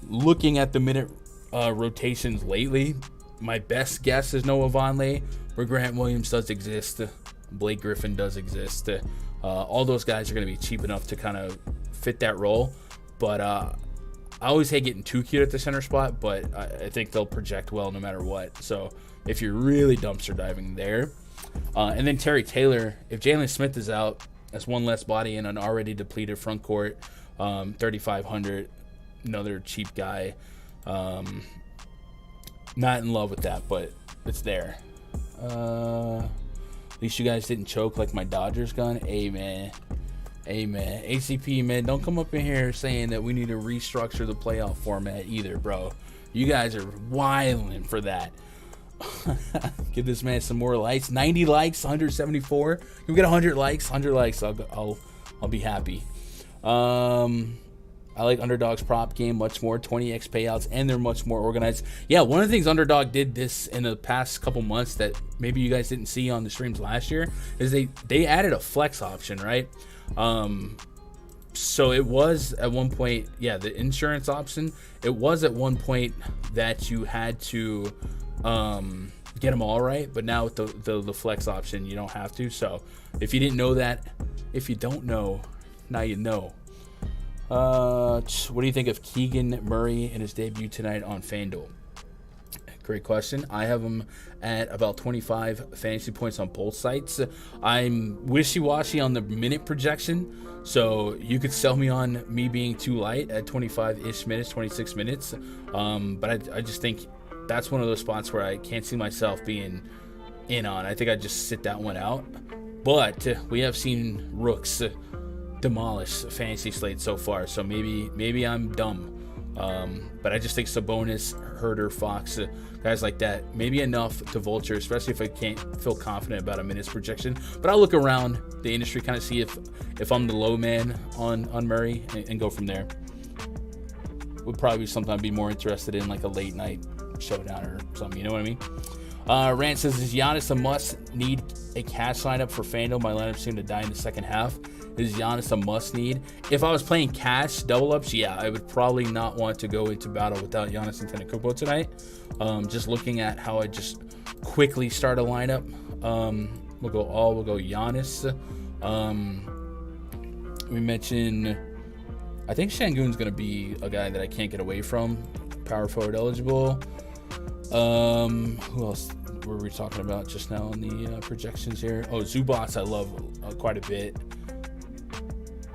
Looking at the minute rotations lately, my best guess is Noah Vonleh, where Grant Williams does exist. Blake Griffin does exist. All those guys are going to be cheap enough to kind of fit that role. But I always hate getting too cute at the center spot, but I think they'll project well no matter what. So if you're really dumpster diving there. And then Terry Taylor, if Jalen Smith is out, That's one less body in an already depleted front court. 3,500, another cheap guy. Not in love with that, but it's there. At least you guys didn't choke like my Dodgers gun. Amen. Amen. ACP, man, don't come up in here saying that we need to restructure the playoff format either, bro. You guys are wilding for that. Give this man some more likes. 90 likes, 174. You get 100 likes. 100 likes, I'll be happy. I like Underdog's prop game much more. 20x payouts, and they're much more organized. Yeah, one of the things Underdog did this in the past couple months that maybe you guys didn't see on the streams last year is they added a flex option, right? So it was at one point, yeah, the insurance option. It was at one point that you had to get them all right, but now with the flex option, you don't have to. So if you didn't know that, if you don't know, now you know. What do you think of Keegan Murray in his debut tonight on FanDuel? Great question. I have him at about 25 fantasy points on both sites. I'm wishy-washy on the minute projection, so you could sell me on me being too light at 25-ish minutes, 26 minutes. But I just think that's one of those spots where I can't see myself being in on. I think I'd just sit that one out. But we have seen rooks demolish fantasy slate so far, so maybe I'm dumb. But I just think Sabonis, Herter, Fox, guys like that, maybe enough to vulture, especially if I can't feel confident about a minutes projection. But I'll look around the industry, kind of see if I'm the low man on Murray and go from there. Would probably sometime be more interested in like a late night showdown or something, you know what I mean? Rant says, is Giannis a must need a cash lineup for FanDuel? My lineup seemed to die in the second half. Is Giannis a must need? If I was playing cash double ups, yeah, I would probably not want to go into battle without Giannis Antetokounmpo tonight. Just looking at how I just quickly start a lineup, we'll go Giannis. We mentioned, I think Şengün's gonna be a guy that I can't get away from. Power forward eligible. Who else were we talking about just now in the projections here? Oh, Zubac I love quite a bit.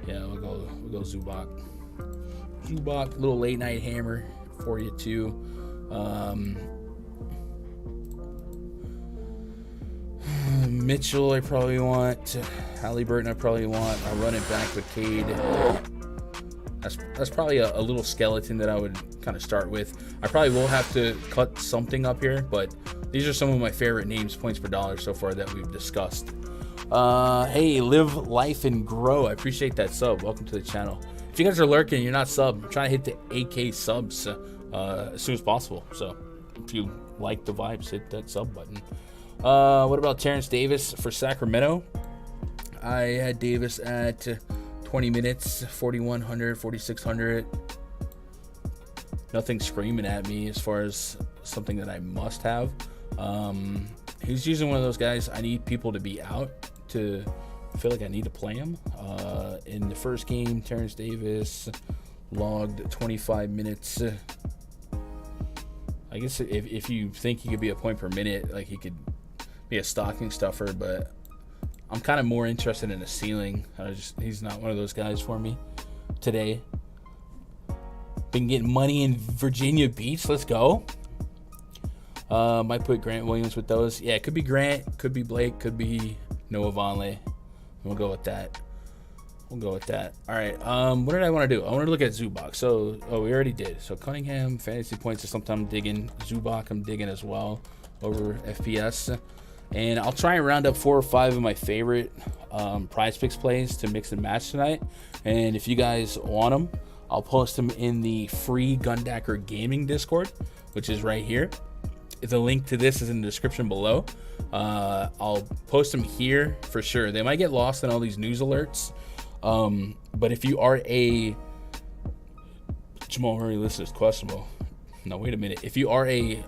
Yeah, we'll go Zubac. Zubac, little late night hammer for you too. Mitchell I probably want. Halliburton I probably want. I'll run it back with Cade. That's probably a little skeleton that I would kind of start with. I probably will have to cut something up here, but these are some of my favorite names, points per dollar so far that we've discussed. Hey, live life and grow. I appreciate that sub. Welcome to the channel. If you guys are lurking, you're not sub, I'm trying to hit the 8K subs as soon as possible. So if you like the vibes, hit that sub button. What about Terrence Davis for Sacramento? I had Davis at 20 minutes, 4,100, 4,600. Nothing screaming at me as far as something that I must have. He's usually one of those guys I need people to be out to feel like I need to play him. In the first game, Terrence Davis logged 25 minutes. I guess if you think he could be a point per minute, like he could be a stocking stuffer, but I'm kind of more interested in a ceiling. He's not one of those guys for me today. Been getting money in Virginia Beach. Let's go. Might put Grant Williams with those. Yeah, it could be Grant, could be Blake, could be Noah Vonleh. We'll go with that. All right. What did I want to do? I want to look at Zubac. So, we already did. So Cunningham, fantasy points is something I'm digging. Zubac, I'm digging as well over FPS. And I'll try and round up 4 or 5 of my favorite PrizePicks plays to mix and match tonight. And if you guys want them, I'll post them in the free Gundacker Gaming Discord, which is right here. The link to this is in the description below. I'll post them here for sure. They might get lost in all these news alerts. But if you are a Jamal Murray list is questionable. No, wait a minute. If you are a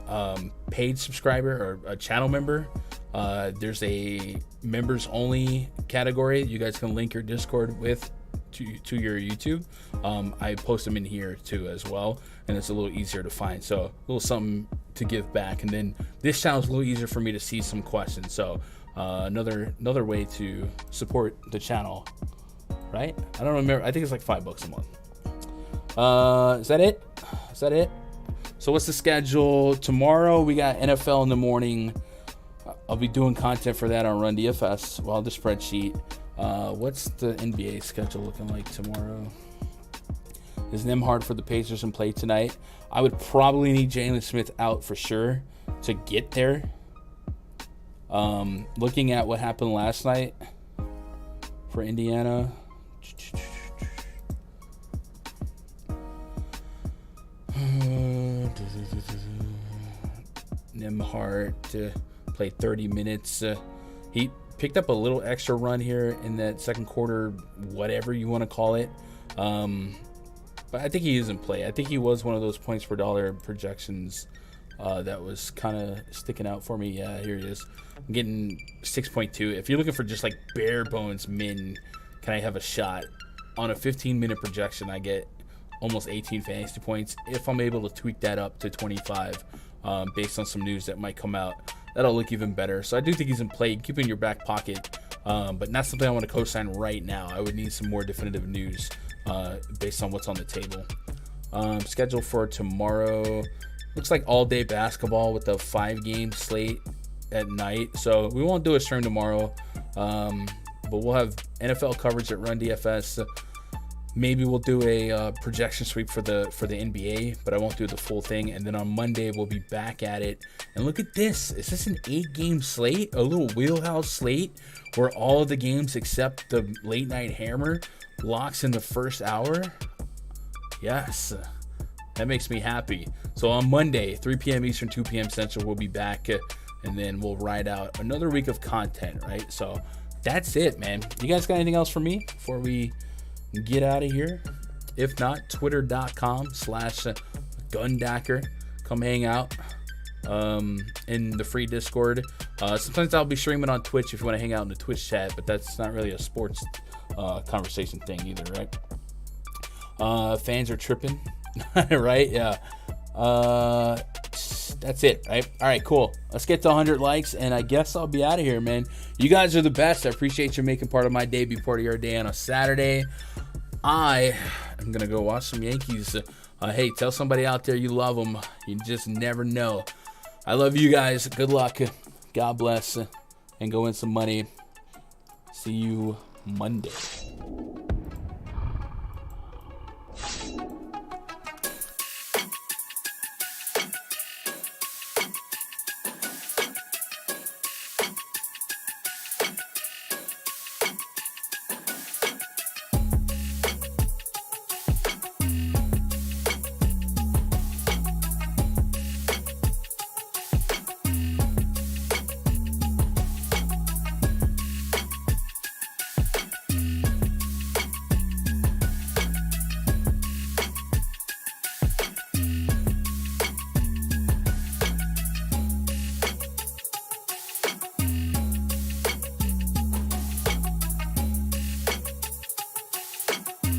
paid subscriber or a channel member, there's a members only category. You guys can link your Discord with to your YouTube. I post them in here too as well, and it's a little easier to find. So a little something to give back, and then this channel is a little easier for me to see some questions. So Another way to support the channel, right? I don't remember. I think it's like $5 a month. Is that it? So what's the schedule? Tomorrow we got NFL in the morning. I'll be doing content for that on Run DFS. Well, the spreadsheet. What's the NBA schedule looking like tomorrow? Is Nembhard for the Pacers in play tonight? I would probably need Jalen Smith out for sure to get there. Looking at what happened last night for Indiana. Nembhard to play 30 minutes. He picked up a little extra run here in that second quarter, whatever you want to call it. But I think he is in play. I think he was one of those points per dollar projections that was kind of sticking out for me. Yeah, here he is. I'm getting 6.2. If you're looking for just like bare bones min, can I have a shot? On a 15-minute projection, I get almost 18 fantasy points. If I'm able to tweak that up to 25 based on some news that might come out, that'll look even better. So I do think he's in play. Keep in your back pocket, but not something I want to co-sign right now. I would need some more definitive news based on what's on the table. Schedule for tomorrow looks like all-day basketball with a 5-game slate at night. So we won't do a stream tomorrow, but we'll have NFL coverage at Run DFS. Maybe we'll do a projection sweep for the NBA, but I won't do the full thing. And then on Monday, we'll be back at it. And look at this. Is this an 8-game slate? A little wheelhouse slate where all of the games except the late night hammer locks in the first hour? Yes. That makes me happy. So on Monday, 3 p.m. Eastern, 2 p.m. Central, we'll be back. And then we'll ride out another week of content, right? So that's it, man. You guys got anything else for me before we get out of here? If not, twitter.com/gundacker. Come hang out in the free Discord. Sometimes I'll be streaming on Twitch if you want to hang out in the Twitch chat, but that's not really a sports conversation thing either, right? Fans are tripping, right? Yeah. That's it, right? All right, cool. Let's get to 100 likes, and I guess I'll be out of here, man. You guys are the best. I appreciate you making part of my day, be part of your day on a Saturday. I am going to go watch some Yankees. Hey, tell somebody out there you love them. You just never know. I love you guys. Good luck. God bless. And go win some money. See you Monday.